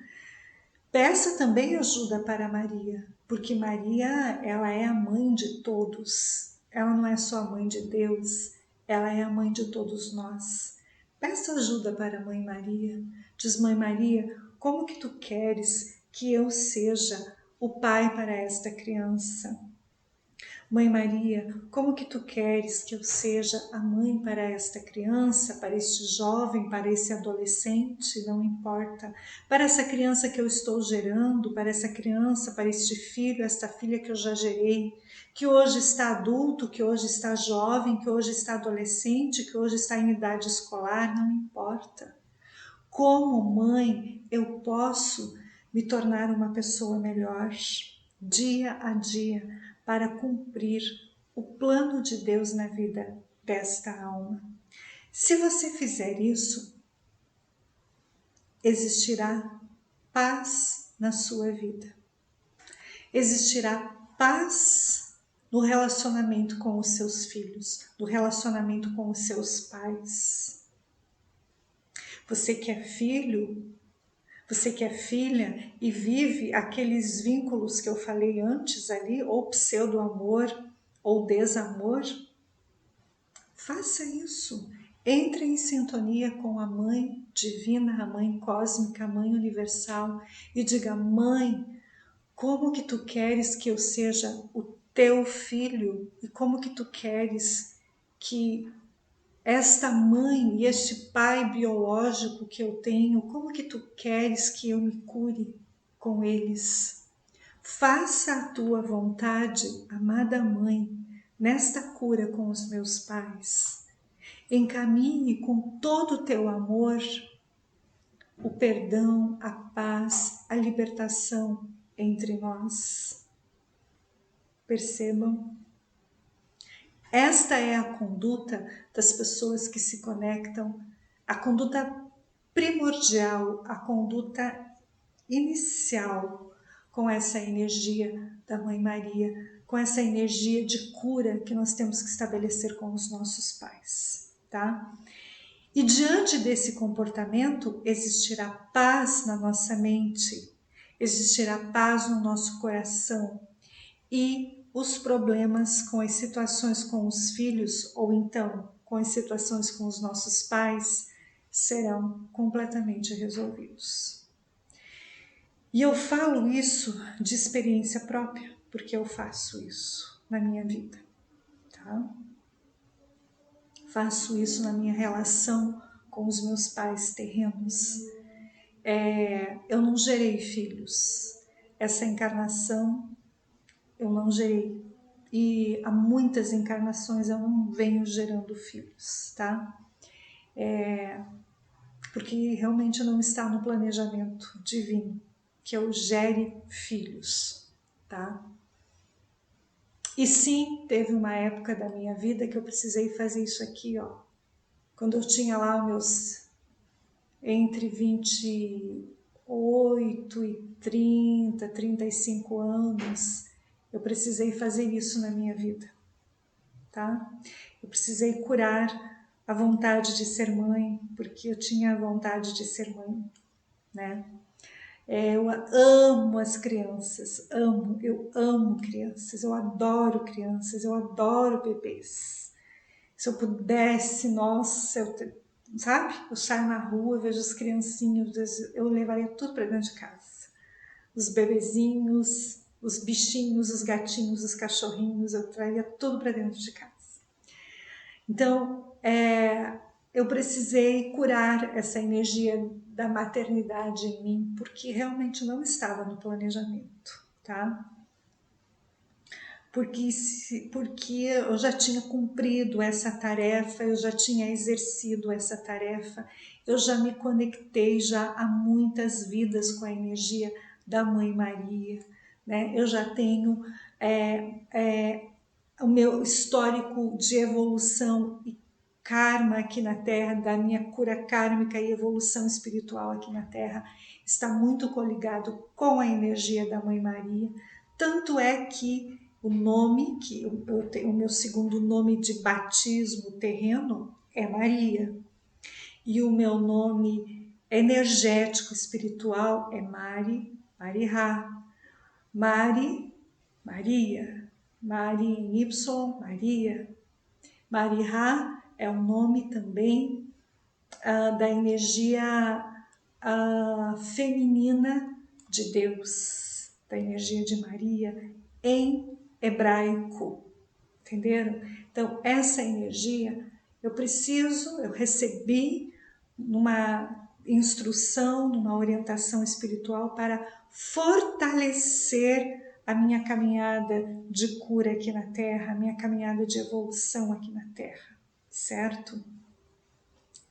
Peça também ajuda para Maria, porque Maria, ela é a mãe de todos. Ela não é só a mãe de Deus, ela é a mãe de todos nós. Peça ajuda para a Mãe Maria. Diz, Mãe Maria, como que tu queres que eu seja o pai para esta criança? Mãe Maria, como que tu queres que eu seja a mãe para esta criança, para este jovem, para esse adolescente, não importa, para essa criança que eu estou gerando, para essa criança, para este filho, esta filha que eu já gerei, que hoje está adulto, que hoje está jovem, que hoje está adolescente, que hoje está em idade escolar, não importa. Como mãe, eu posso me tornar uma pessoa melhor, dia a dia, para cumprir o plano de Deus na vida desta alma. Se você fizer isso, existirá paz na sua vida. Existirá paz no relacionamento com os seus filhos, no relacionamento com os seus pais. Você que é filho, você que é filha e vive aqueles vínculos que eu falei antes ali, ou pseudo-amor ou desamor, faça isso. Entre em sintonia com a Mãe Divina, a Mãe Cósmica, a Mãe Universal e diga, Mãe, como que tu queres que eu seja o teu filho? E como que tu queres que esta mãe e este pai biológico que eu tenho, como que tu queres que eu me cure com eles? Faça a tua vontade, amada mãe, nesta cura com os meus pais. Encaminhe com todo o teu amor o perdão, a paz, a libertação entre nós. Percebam? Esta é a conduta das pessoas que se conectam, a conduta primordial, a conduta inicial com essa energia da Mãe Maria, com essa energia de cura que nós temos que estabelecer com os nossos pais, tá? E diante desse comportamento existirá paz na nossa mente, existirá paz no nosso coração e os problemas com as situações com os filhos ou então com as situações com os nossos pais serão completamente resolvidos. E eu falo isso de experiência própria, porque eu faço isso na minha vida, tá? Faço isso na minha relação com os meus pais terrenos. Eu não gerei filhos. Essa encarnação eu não gerei. E há muitas encarnações eu não venho gerando filhos, tá? Porque realmente não está no planejamento divino que eu gere filhos, tá? E sim, teve uma época da minha vida que eu precisei fazer isso aqui, ó. Quando eu tinha lá meus entre 28 e 30, 35 anos, eu precisei fazer isso na minha vida, tá? Eu precisei curar a vontade de ser mãe, porque eu tinha a vontade de ser mãe, né? Eu amo as crianças, eu amo crianças, eu adoro crianças, eu adoro bebês. Se eu pudesse, nossa, sabe? Eu saio na rua, vejo as criancinhas, eu levaria tudo para dentro de casa. Os bebezinhos, os bichinhos, os gatinhos, os cachorrinhos, eu traria tudo para dentro de casa. Então, eu precisei curar essa energia da maternidade em mim, porque realmente não estava no planejamento, tá? Porque eu já tinha cumprido essa tarefa, eu já tinha exercido essa tarefa, eu já me conectei já há muitas vidas com a energia da Mãe Maria, né? Eu já tenho o meu histórico de evolução e karma aqui na Terra, da minha cura kármica e evolução espiritual aqui na Terra, está muito coligado com a energia da Mãe Maria. Tanto é que o nome, que o meu segundo nome de batismo terreno é Maria. E o meu nome energético espiritual é Mari, Mariha. Mari, Maria. Mari em Y, Maria. Mariha é o nome também da energia feminina de Deus, da energia de Maria em hebraico, entenderam? Então, essa energia eu recebi numa instrução, numa orientação espiritual para fortalecer a minha caminhada de cura aqui na Terra, a minha caminhada de evolução aqui na Terra, certo?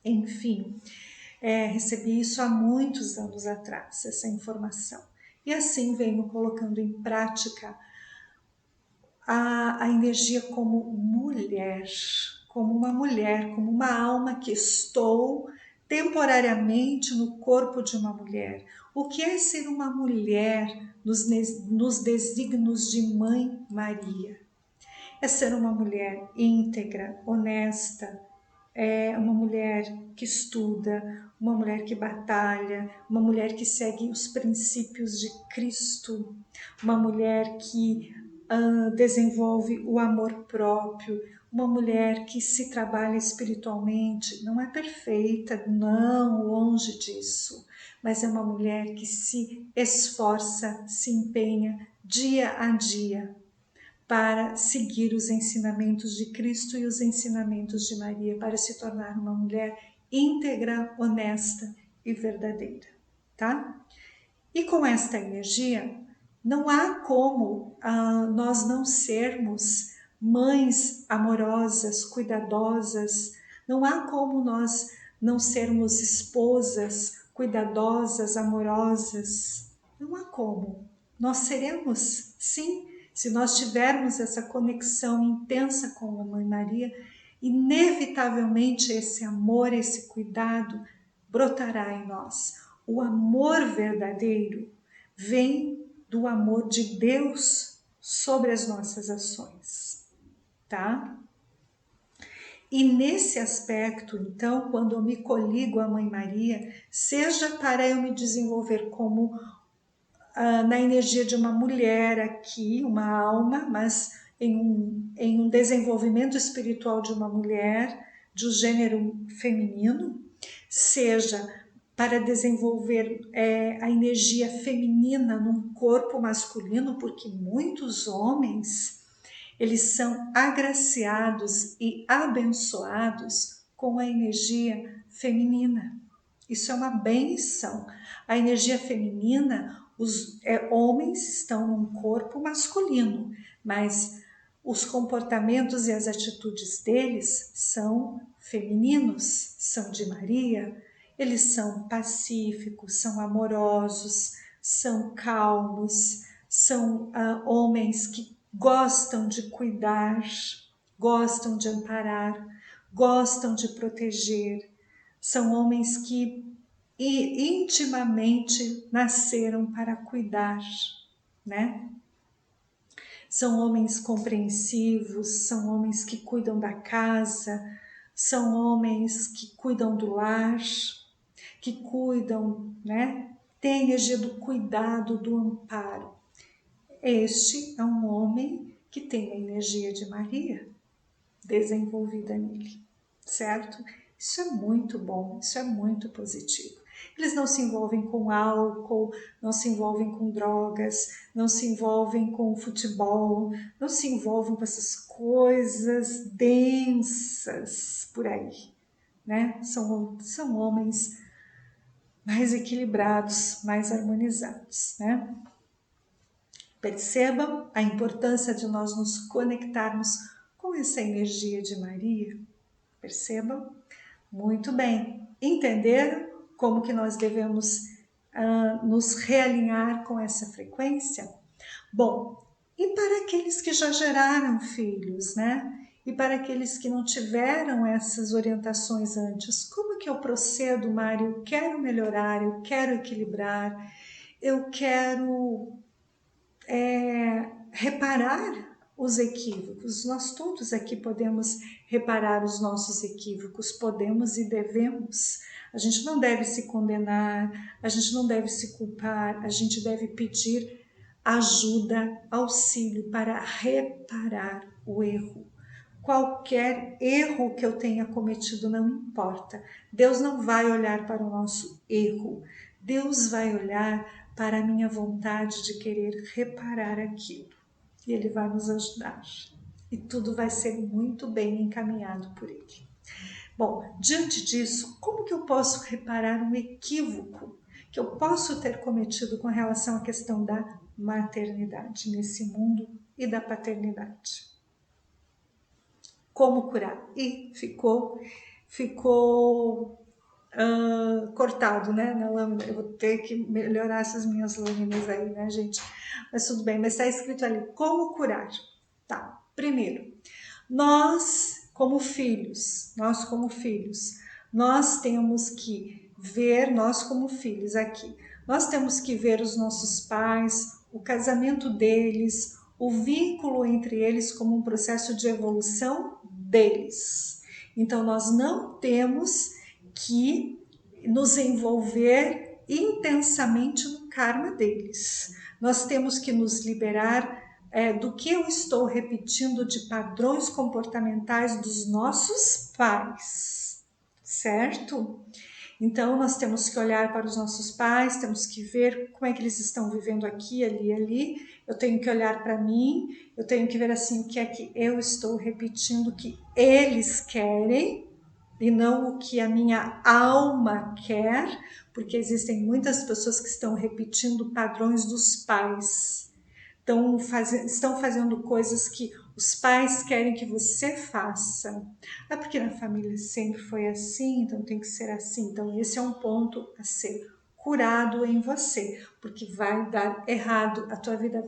Enfim, recebi isso há muitos anos atrás, essa informação. E assim venho colocando em prática a energia como mulher, como uma mulher, como uma alma que estou temporariamente no corpo de uma mulher. O que é ser uma mulher nos desígnios de Mãe Maria? É ser uma mulher íntegra, honesta, uma mulher que estuda, uma mulher que batalha, uma mulher que segue os princípios de Cristo, uma mulher que desenvolve o amor próprio, uma mulher que se trabalha espiritualmente. Não é perfeita, não, longe disso, mas é uma mulher que se esforça, se empenha dia a dia para seguir os ensinamentos de Cristo e os ensinamentos de Maria, para se tornar uma mulher íntegra, honesta e verdadeira, tá? E com esta energia, não há como nós não sermos mães amorosas, cuidadosas, não há como nós não sermos esposas cuidadosas, amorosas, não há como. Nós seremos, sim, se nós tivermos essa conexão intensa com a Mãe Maria, inevitavelmente esse amor, esse cuidado brotará em nós. O amor verdadeiro vem do amor de Deus sobre as nossas ações, tá? E nesse aspecto, então, quando eu me coligo à Mãe Maria, seja para eu me desenvolver como na energia de uma mulher aqui, uma alma, mas em um desenvolvimento espiritual de uma mulher, do gênero feminino, seja para desenvolver a energia feminina num corpo masculino, porque muitos homens, eles são agraciados e abençoados com a energia feminina. Isso é uma benção. A energia feminina, os homens estão num corpo masculino, mas os comportamentos e as atitudes deles são femininos, são de Maria. Eles são pacíficos, são amorosos, são calmos, são homens que gostam de cuidar, gostam de amparar, gostam de proteger. São homens que intimamente nasceram para cuidar, né? São homens compreensivos, são homens que cuidam da casa, são homens que cuidam do lar, que cuidam, né, tem a energia do cuidado, do amparo. Este é um homem que tem a energia de Maria desenvolvida nele, certo? Isso é muito bom, isso é muito positivo. Eles não se envolvem com álcool, não se envolvem com drogas, não se envolvem com futebol, não se envolvem com essas coisas densas por aí, né? São homens mais equilibrados, mais harmonizados, né? Percebam a importância de nós nos conectarmos com essa energia de Maria. Percebam? Muito bem. Entenderam como que nós devemos nos realinhar com essa frequência? Bom, e para aqueles que já geraram filhos, né? E para aqueles que não tiveram essas orientações antes, como que eu procedo, Mário? Eu quero melhorar, eu quero equilibrar, eu quero reparar os equívocos. Nós todos aqui podemos reparar os nossos equívocos, podemos e devemos. A gente não deve se condenar, a gente não deve se culpar, a gente deve pedir ajuda, auxílio para reparar o erro. Qualquer erro que eu tenha cometido não importa. Deus não vai olhar para o nosso erro. Deus vai olhar para a minha vontade de querer reparar aquilo. E Ele vai nos ajudar. E tudo vai ser muito bem encaminhado por Ele. Bom, diante disso, como que eu posso reparar um equívoco que eu posso ter cometido com relação à questão da maternidade nesse mundo e da paternidade? Como curar? E ficou cortado, né, na lâmina. Eu vou ter que melhorar essas minhas lâminas aí, né, gente? Mas tudo bem, mas está escrito ali, como curar? Tá, primeiro, nós como filhos, nós temos que ver, nós como filhos aqui, nós temos que ver os nossos pais, o casamento deles, o vínculo entre eles como um processo de evolução deles. Então, nós não temos que nos envolver intensamente no karma deles. Nós temos que nos liberar do que eu estou repetindo de padrões comportamentais dos nossos pais, certo? Então, nós temos que olhar para os nossos pais, temos que ver como é que eles estão vivendo aqui, ali, ali. Eu tenho que olhar para mim, eu tenho que ver assim o que é que eu estou repetindo que eles querem e não o que a minha alma quer, porque existem muitas pessoas que estão repetindo padrões dos pais. Estão fazendo coisas que os pais querem que você faça. É porque na família sempre foi assim, então tem que ser assim. Então esse é um ponto a ser curado em você, porque vai dar errado, a tua vida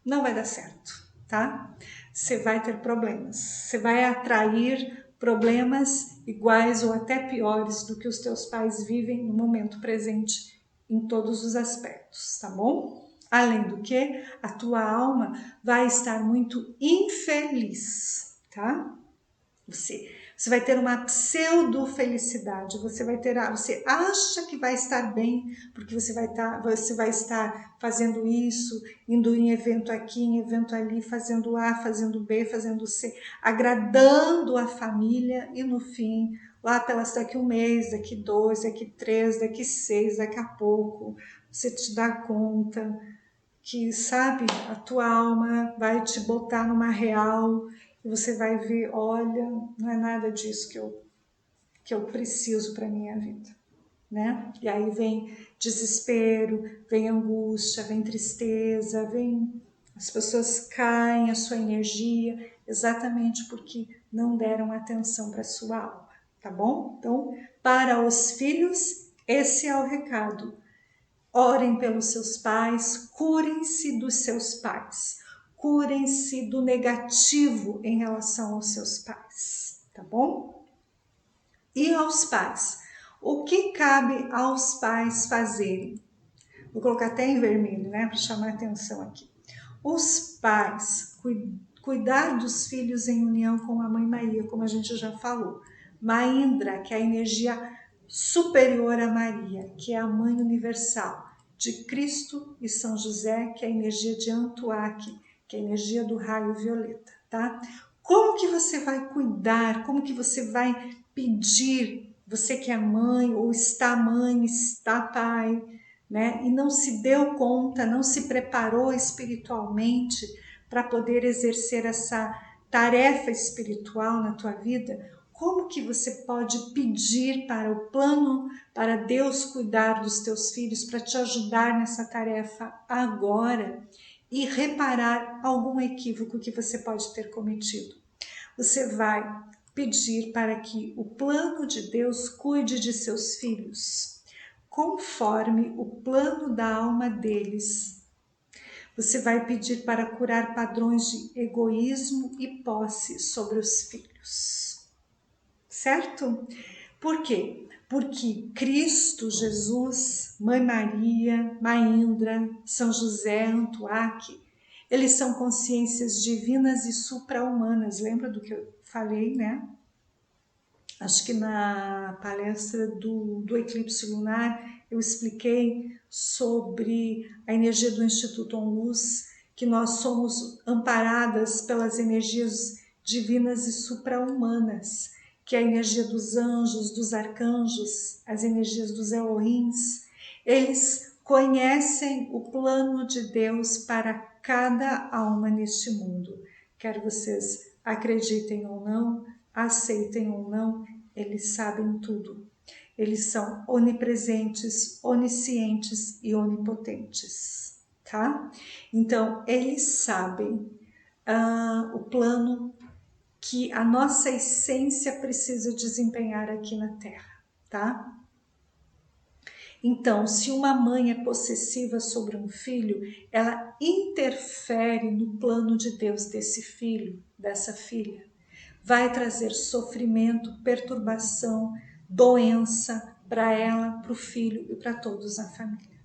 não vai dar certo, tá? Você vai ter problemas, você vai atrair problemas iguais ou até piores do que os teus pais vivem no momento presente em todos os aspectos, tá bom? Além do que, a tua alma vai estar muito infeliz, tá? Você vai ter uma pseudo felicidade, você acha que vai estar bem, porque você vai estar fazendo isso, indo em evento aqui, em evento ali, fazendo A, fazendo B, fazendo C, agradando a família e no fim, lá pelas daqui 1 mês, daqui 2, daqui 3, daqui 6, daqui a pouco, você te dá conta que, sabe, a tua alma vai te botar numa real e você vai ver, olha, não é nada disso que eu preciso para minha vida, né? E aí vem desespero, vem angústia, vem tristeza, as pessoas caem a sua energia exatamente porque não deram atenção para a sua alma, tá bom? Então, para os filhos, esse é o recado. Orem pelos seus pais, curem-se dos seus pais, curem-se do negativo em relação aos seus pais, tá bom? E aos pais, o que cabe aos pais fazerem? Vou colocar até em vermelho, né, para chamar a atenção aqui. Os pais, cuidar dos filhos em união com a Mãe Maria, como a gente já falou. Maindra, que é a energia superior a Maria, que é a Mãe Universal, de Cristo e São José, que é a energia de Antuac, que é a energia do raio violeta, tá? Como que você vai cuidar, como que você vai pedir, você que é mãe, ou está mãe, está pai, né? E não se deu conta, não se preparou espiritualmente para poder exercer essa tarefa espiritual na tua vida, como que você pode pedir para o plano, para Deus cuidar dos teus filhos, para te ajudar nessa tarefa agora e reparar algum equívoco que você pode ter cometido? Você vai pedir para que o plano de Deus cuide de seus filhos, conforme o plano da alma deles. Você vai pedir para curar padrões de egoísmo e posse sobre os filhos. Certo? Por quê? Porque Cristo, Jesus, Mãe Maria, Maindra, São José, Antuac, eles são consciências divinas e supra-humanas. Lembra do que eu falei, né? Acho que na palestra do eclipse lunar eu expliquei sobre a energia do Instituto On-Luz, que nós somos amparadas pelas energias divinas e supra-humanas, que é a energia dos anjos, dos arcanjos, as energias dos Elohims. Eles conhecem o plano de Deus para cada alma neste mundo. Quer vocês acreditem ou não, aceitem ou não, eles sabem tudo. Eles são onipresentes, oniscientes e onipotentes, tá? Então, eles sabem o plano que a nossa essência precisa desempenhar aqui na Terra, tá? Então, se uma mãe é possessiva sobre um filho, ela interfere no plano de Deus desse filho, dessa filha. Vai trazer sofrimento, perturbação, doença para ela, para o filho e para todos na família.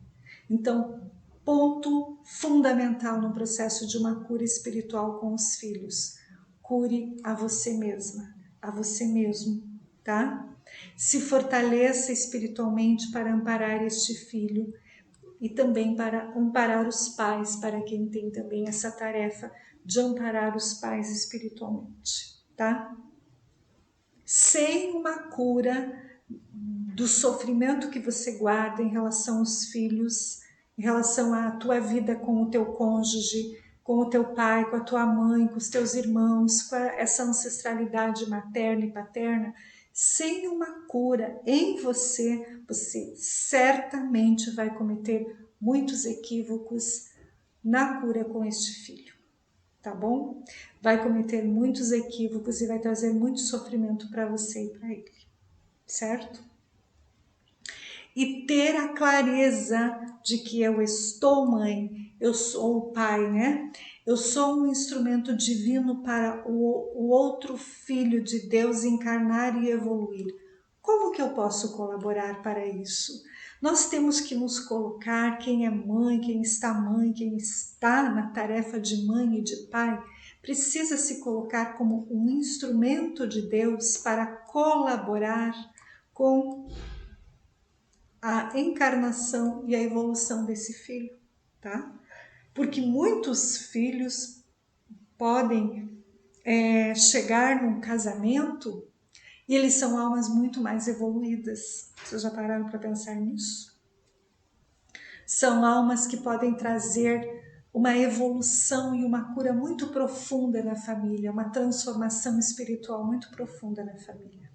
Então, ponto fundamental no processo de uma cura espiritual com os filhos: cure a você mesma, a você mesmo, tá? Se fortaleça espiritualmente para amparar este filho e também para amparar os pais, para quem tem também essa tarefa de amparar os pais espiritualmente, tá? Sem uma cura do sofrimento que você guarda em relação aos filhos, em relação à tua vida com o teu cônjuge, com o teu pai, com a tua mãe, com os teus irmãos, com essa ancestralidade materna e paterna, sem uma cura em você, você certamente vai cometer muitos equívocos na cura com este filho, tá bom? Vai cometer muitos equívocos e vai trazer muito sofrimento para você e para ele, certo? E ter a clareza de que eu estou mãe, eu sou o pai, né? Eu sou um instrumento divino para o outro filho de Deus encarnar e evoluir. Como que eu posso colaborar para isso? Nós temos que nos colocar, quem é mãe, quem está na tarefa de mãe e de pai, precisa se colocar como um instrumento de Deus para colaborar com a encarnação e a evolução desse filho, tá? Porque muitos filhos podem chegar num casamento e eles são almas muito mais evoluídas. Vocês já pararam para pensar nisso? São almas que podem trazer uma evolução e uma cura muito profunda na família, uma transformação espiritual muito profunda na família.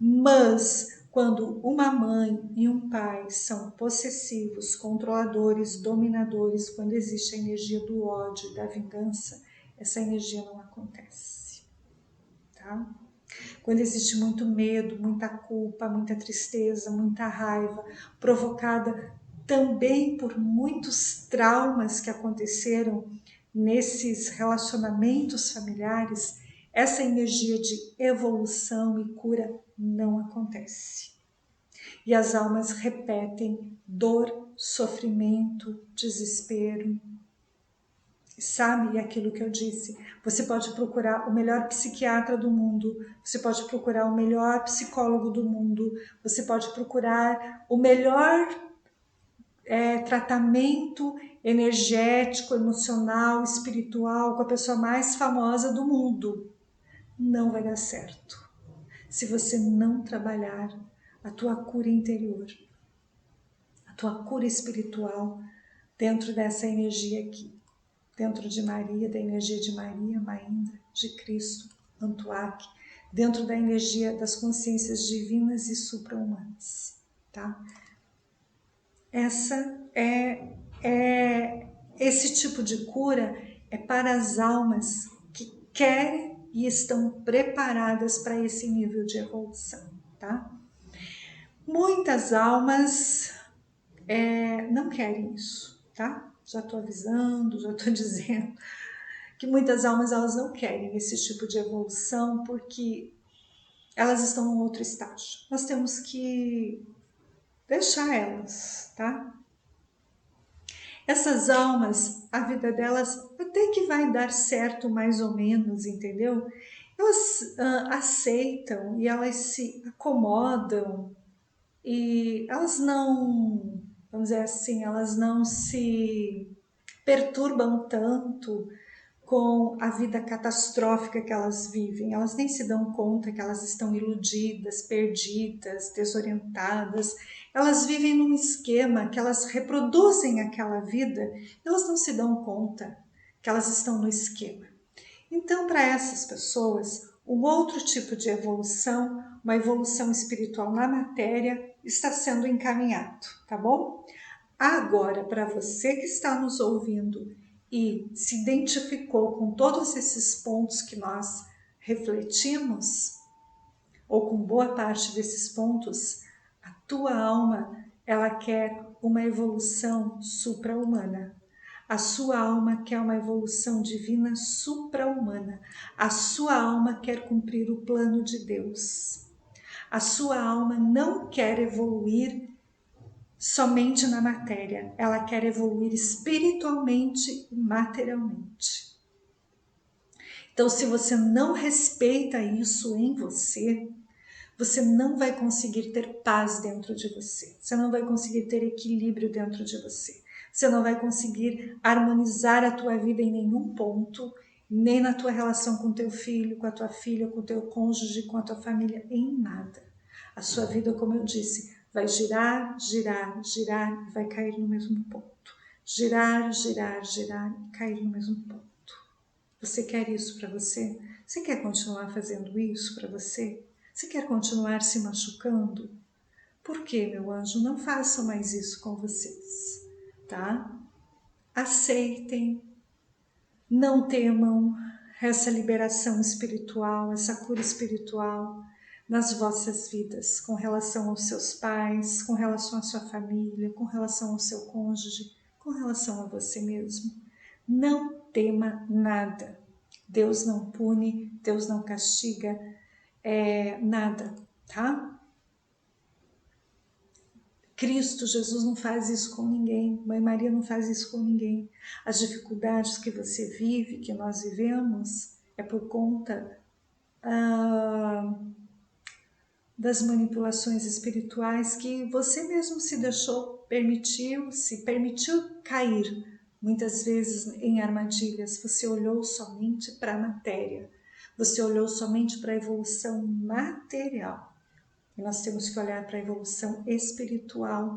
Mas quando uma mãe e um pai são possessivos, controladores, dominadores, quando existe a energia do ódio e da vingança, essa energia não acontece, tá? Quando existe muito medo, muita culpa, muita tristeza, muita raiva, provocada também por muitos traumas que aconteceram nesses relacionamentos familiares, essa energia de evolução e cura não acontece. E as almas repetem dor, sofrimento, desespero. sabe aquilo que eu disse? Você pode procurar o melhor psiquiatra do mundo, você pode procurar o melhor psicólogo do mundo, você pode procurar o melhor tratamento energético, emocional, espiritual com a pessoa mais famosa do mundo. Não vai dar certo se você não trabalhar a tua cura interior, a tua cura espiritual dentro dessa energia aqui, dentro de Maria, da energia de Maria, Mainda, de Cristo, Antuak, dentro da energia das consciências divinas e supra-humanas, tá? Esse tipo de cura é para as almas que querem e estão preparadas para esse nível de evolução, tá? Muitas almas não querem isso, tá? Já estou avisando, já estou dizendo que muitas almas elas não querem esse tipo de evolução porque elas estão em outro estágio. Nós temos que deixar elas, tá? Essas almas, a vida delas até que vai dar certo mais ou menos, entendeu? Elas aceitam e elas se acomodam e elas não, vamos dizer assim, elas não se perturbam tanto com a vida catastrófica que elas vivem. Elas nem se dão conta que elas estão iludidas, perdidas, desorientadas. Elas vivem num esquema que elas reproduzem aquela vida, elas não se dão conta que elas estão no esquema. Então, para essas pessoas, um outro tipo de evolução, uma evolução espiritual na matéria, está sendo encaminhado, tá bom? Agora, para você que está nos ouvindo e se identificou com todos esses pontos que nós refletimos, ou com boa parte desses pontos, a tua alma, ela quer uma evolução supra-humana. A sua alma quer uma evolução divina supra-humana. A sua alma quer cumprir o plano de Deus. A sua alma não quer evoluir somente na matéria, ela quer evoluir espiritualmente e materialmente. Então, se você não respeita isso em você, você não vai conseguir ter paz dentro de você, você não vai conseguir ter equilíbrio dentro de você, você não vai conseguir harmonizar a tua vida em nenhum ponto, nem na tua relação com teu filho, com a tua filha, com o teu cônjuge, com a tua família, em nada. A sua vida, como eu disse, vai girar, girar, girar e vai cair no mesmo ponto. Girar, girar, girar e cair no mesmo ponto. Você quer isso para você? Você quer continuar fazendo isso para você? Você quer continuar se machucando? Por que, meu anjo? Não façam mais isso com vocês, tá? Aceitem, não temam essa liberação espiritual, essa cura espiritual nas vossas vidas, com relação aos seus pais, com relação à sua família, com relação ao seu cônjuge, com relação a você mesmo. Não tema nada. Deus não pune, Deus não castiga, nada, tá? Cristo, Jesus não faz isso com ninguém, Mãe Maria não faz isso com ninguém. As dificuldades que você vive, que nós vivemos, é por conta das manipulações espirituais que você mesmo se deixou, se permitiu cair, muitas vezes em armadilhas. Você olhou somente para a matéria, você olhou somente para a evolução material. E nós temos que olhar para a evolução espiritual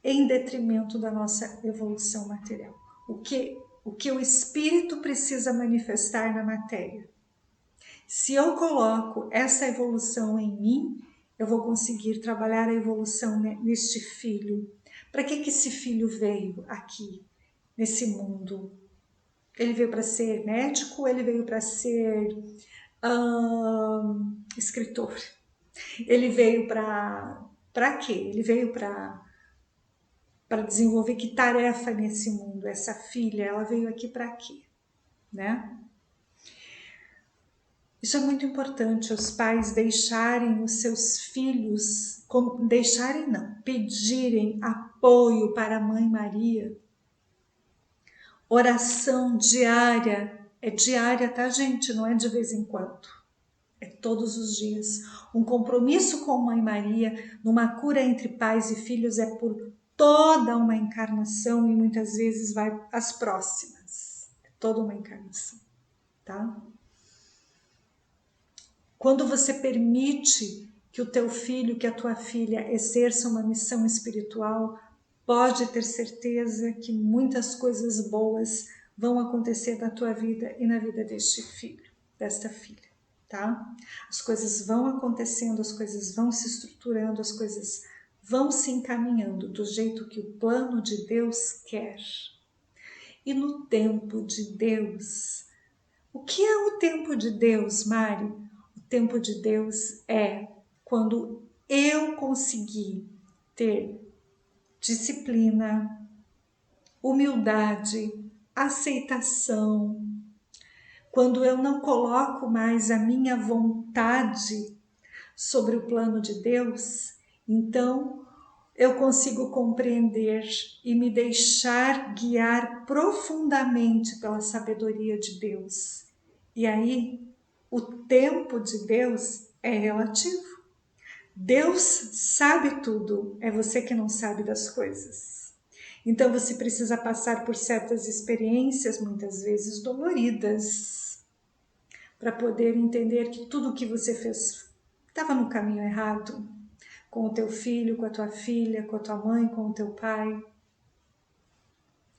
em detrimento da nossa evolução material. O que o espírito precisa manifestar na matéria. Se eu coloco essa evolução em mim, eu vou conseguir trabalhar a evolução neste filho. Para que esse filho veio aqui, nesse mundo? Ele veio para ser médico, ele veio para ser escritor. Ele veio para quê? Ele veio para desenvolver que tarefa nesse mundo? Essa filha, ela veio aqui para quê? Né? Isso é muito importante, os pais deixarem os seus filhos, pedirem apoio para a Mãe Maria, Oração diária, é diária, tá, gente? Não é de vez em quando. É todos os dias. Um compromisso com Mãe Maria, numa cura entre pais e filhos, é por toda uma encarnação e muitas vezes vai às próximas. É toda uma encarnação, tá? Quando você permite que o teu filho, que a tua filha exerça uma missão espiritual, pode ter certeza que muitas coisas boas vão acontecer na tua vida e na vida deste filho, desta filha, tá? As coisas vão acontecendo, as coisas vão se estruturando, as coisas vão se encaminhando do jeito que o plano de Deus quer. E no tempo de Deus, o que é o tempo de Deus, Mari? O tempo de Deus é quando eu conseguir ter disciplina, humildade, aceitação, quando eu não coloco mais a minha vontade sobre o plano de Deus, então eu consigo compreender e me deixar guiar profundamente pela sabedoria de Deus. E aí, o tempo de Deus é relativo. Deus sabe tudo, é você que não sabe das coisas. Então você precisa passar por certas experiências, muitas vezes doloridas, para poder entender que tudo o que você fez estava no caminho errado, com o teu filho, com a tua filha, com a tua mãe, com o teu pai,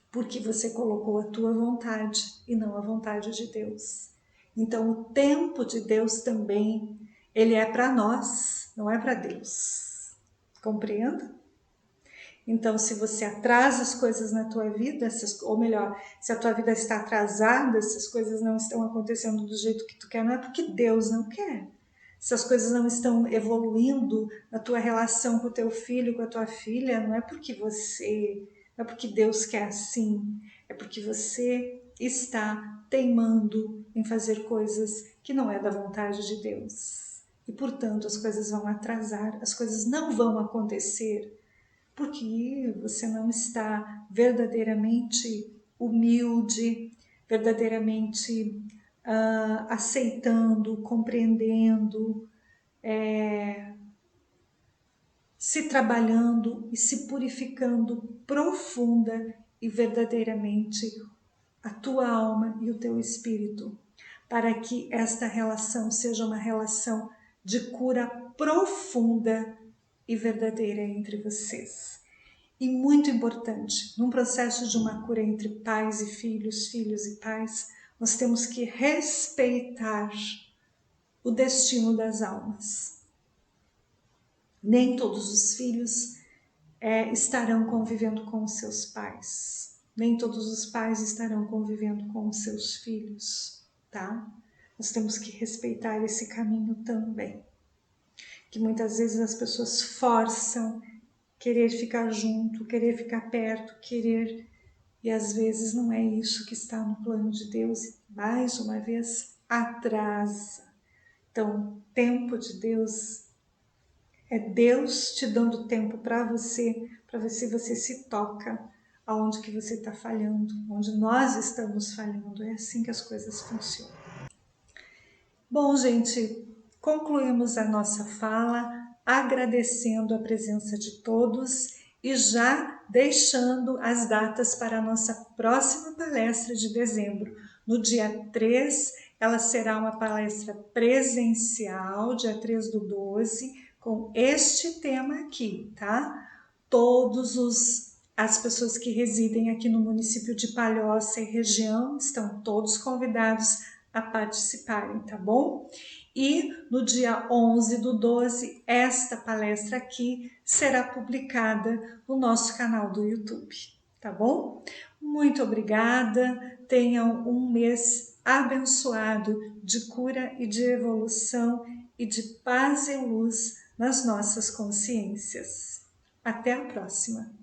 porque você colocou a tua vontade e não a vontade de Deus. Então o tempo de Deus também, ele é para nós, não é para Deus. Compreenda? Então, se você atrasa as coisas na tua vida, ou melhor, se a tua vida está atrasada, se as coisas não estão acontecendo do jeito que tu quer, não é porque Deus não quer. Se as coisas não estão evoluindo na tua relação com o teu filho, com a tua filha, não é porque não é porque Deus quer assim, é porque você está teimando em fazer coisas que não é da vontade de Deus. E, portanto, as coisas vão atrasar, as coisas não vão acontecer, porque você não está verdadeiramente humilde, verdadeiramente aceitando, compreendendo, se trabalhando e se purificando profunda e verdadeiramente a tua alma e o teu espírito, para que esta relação seja uma relação de cura profunda e verdadeira entre vocês. E muito importante, num processo de uma cura entre pais e filhos, filhos e pais, nós temos que respeitar o destino das almas. Nem todos os filhos estarão convivendo com os seus pais. Nem todos os pais estarão convivendo com os seus filhos, tá? Nós temos que respeitar esse caminho também. Que muitas vezes as pessoas forçam querer ficar junto, querer ficar perto, e às vezes não é isso que está no plano de Deus, e mais uma vez atrasa. Então, o tempo de Deus é Deus te dando tempo para você, ver se você se toca aonde que você está falhando, onde nós estamos falhando. É assim que as coisas funcionam. Bom, gente, concluímos a nossa fala agradecendo a presença de todos e já deixando as datas para a nossa próxima palestra de dezembro. No dia 3, ela será uma palestra presencial, dia 3/12, com este tema aqui, tá? As pessoas que residem aqui no município de Palhoça e região estão todos convidados a participarem, tá bom? E no dia 11/12, esta palestra aqui será publicada no nosso canal do YouTube, tá bom? Muito obrigada, tenham um mês abençoado de cura e de evolução e de paz e luz nas nossas consciências. Até a próxima!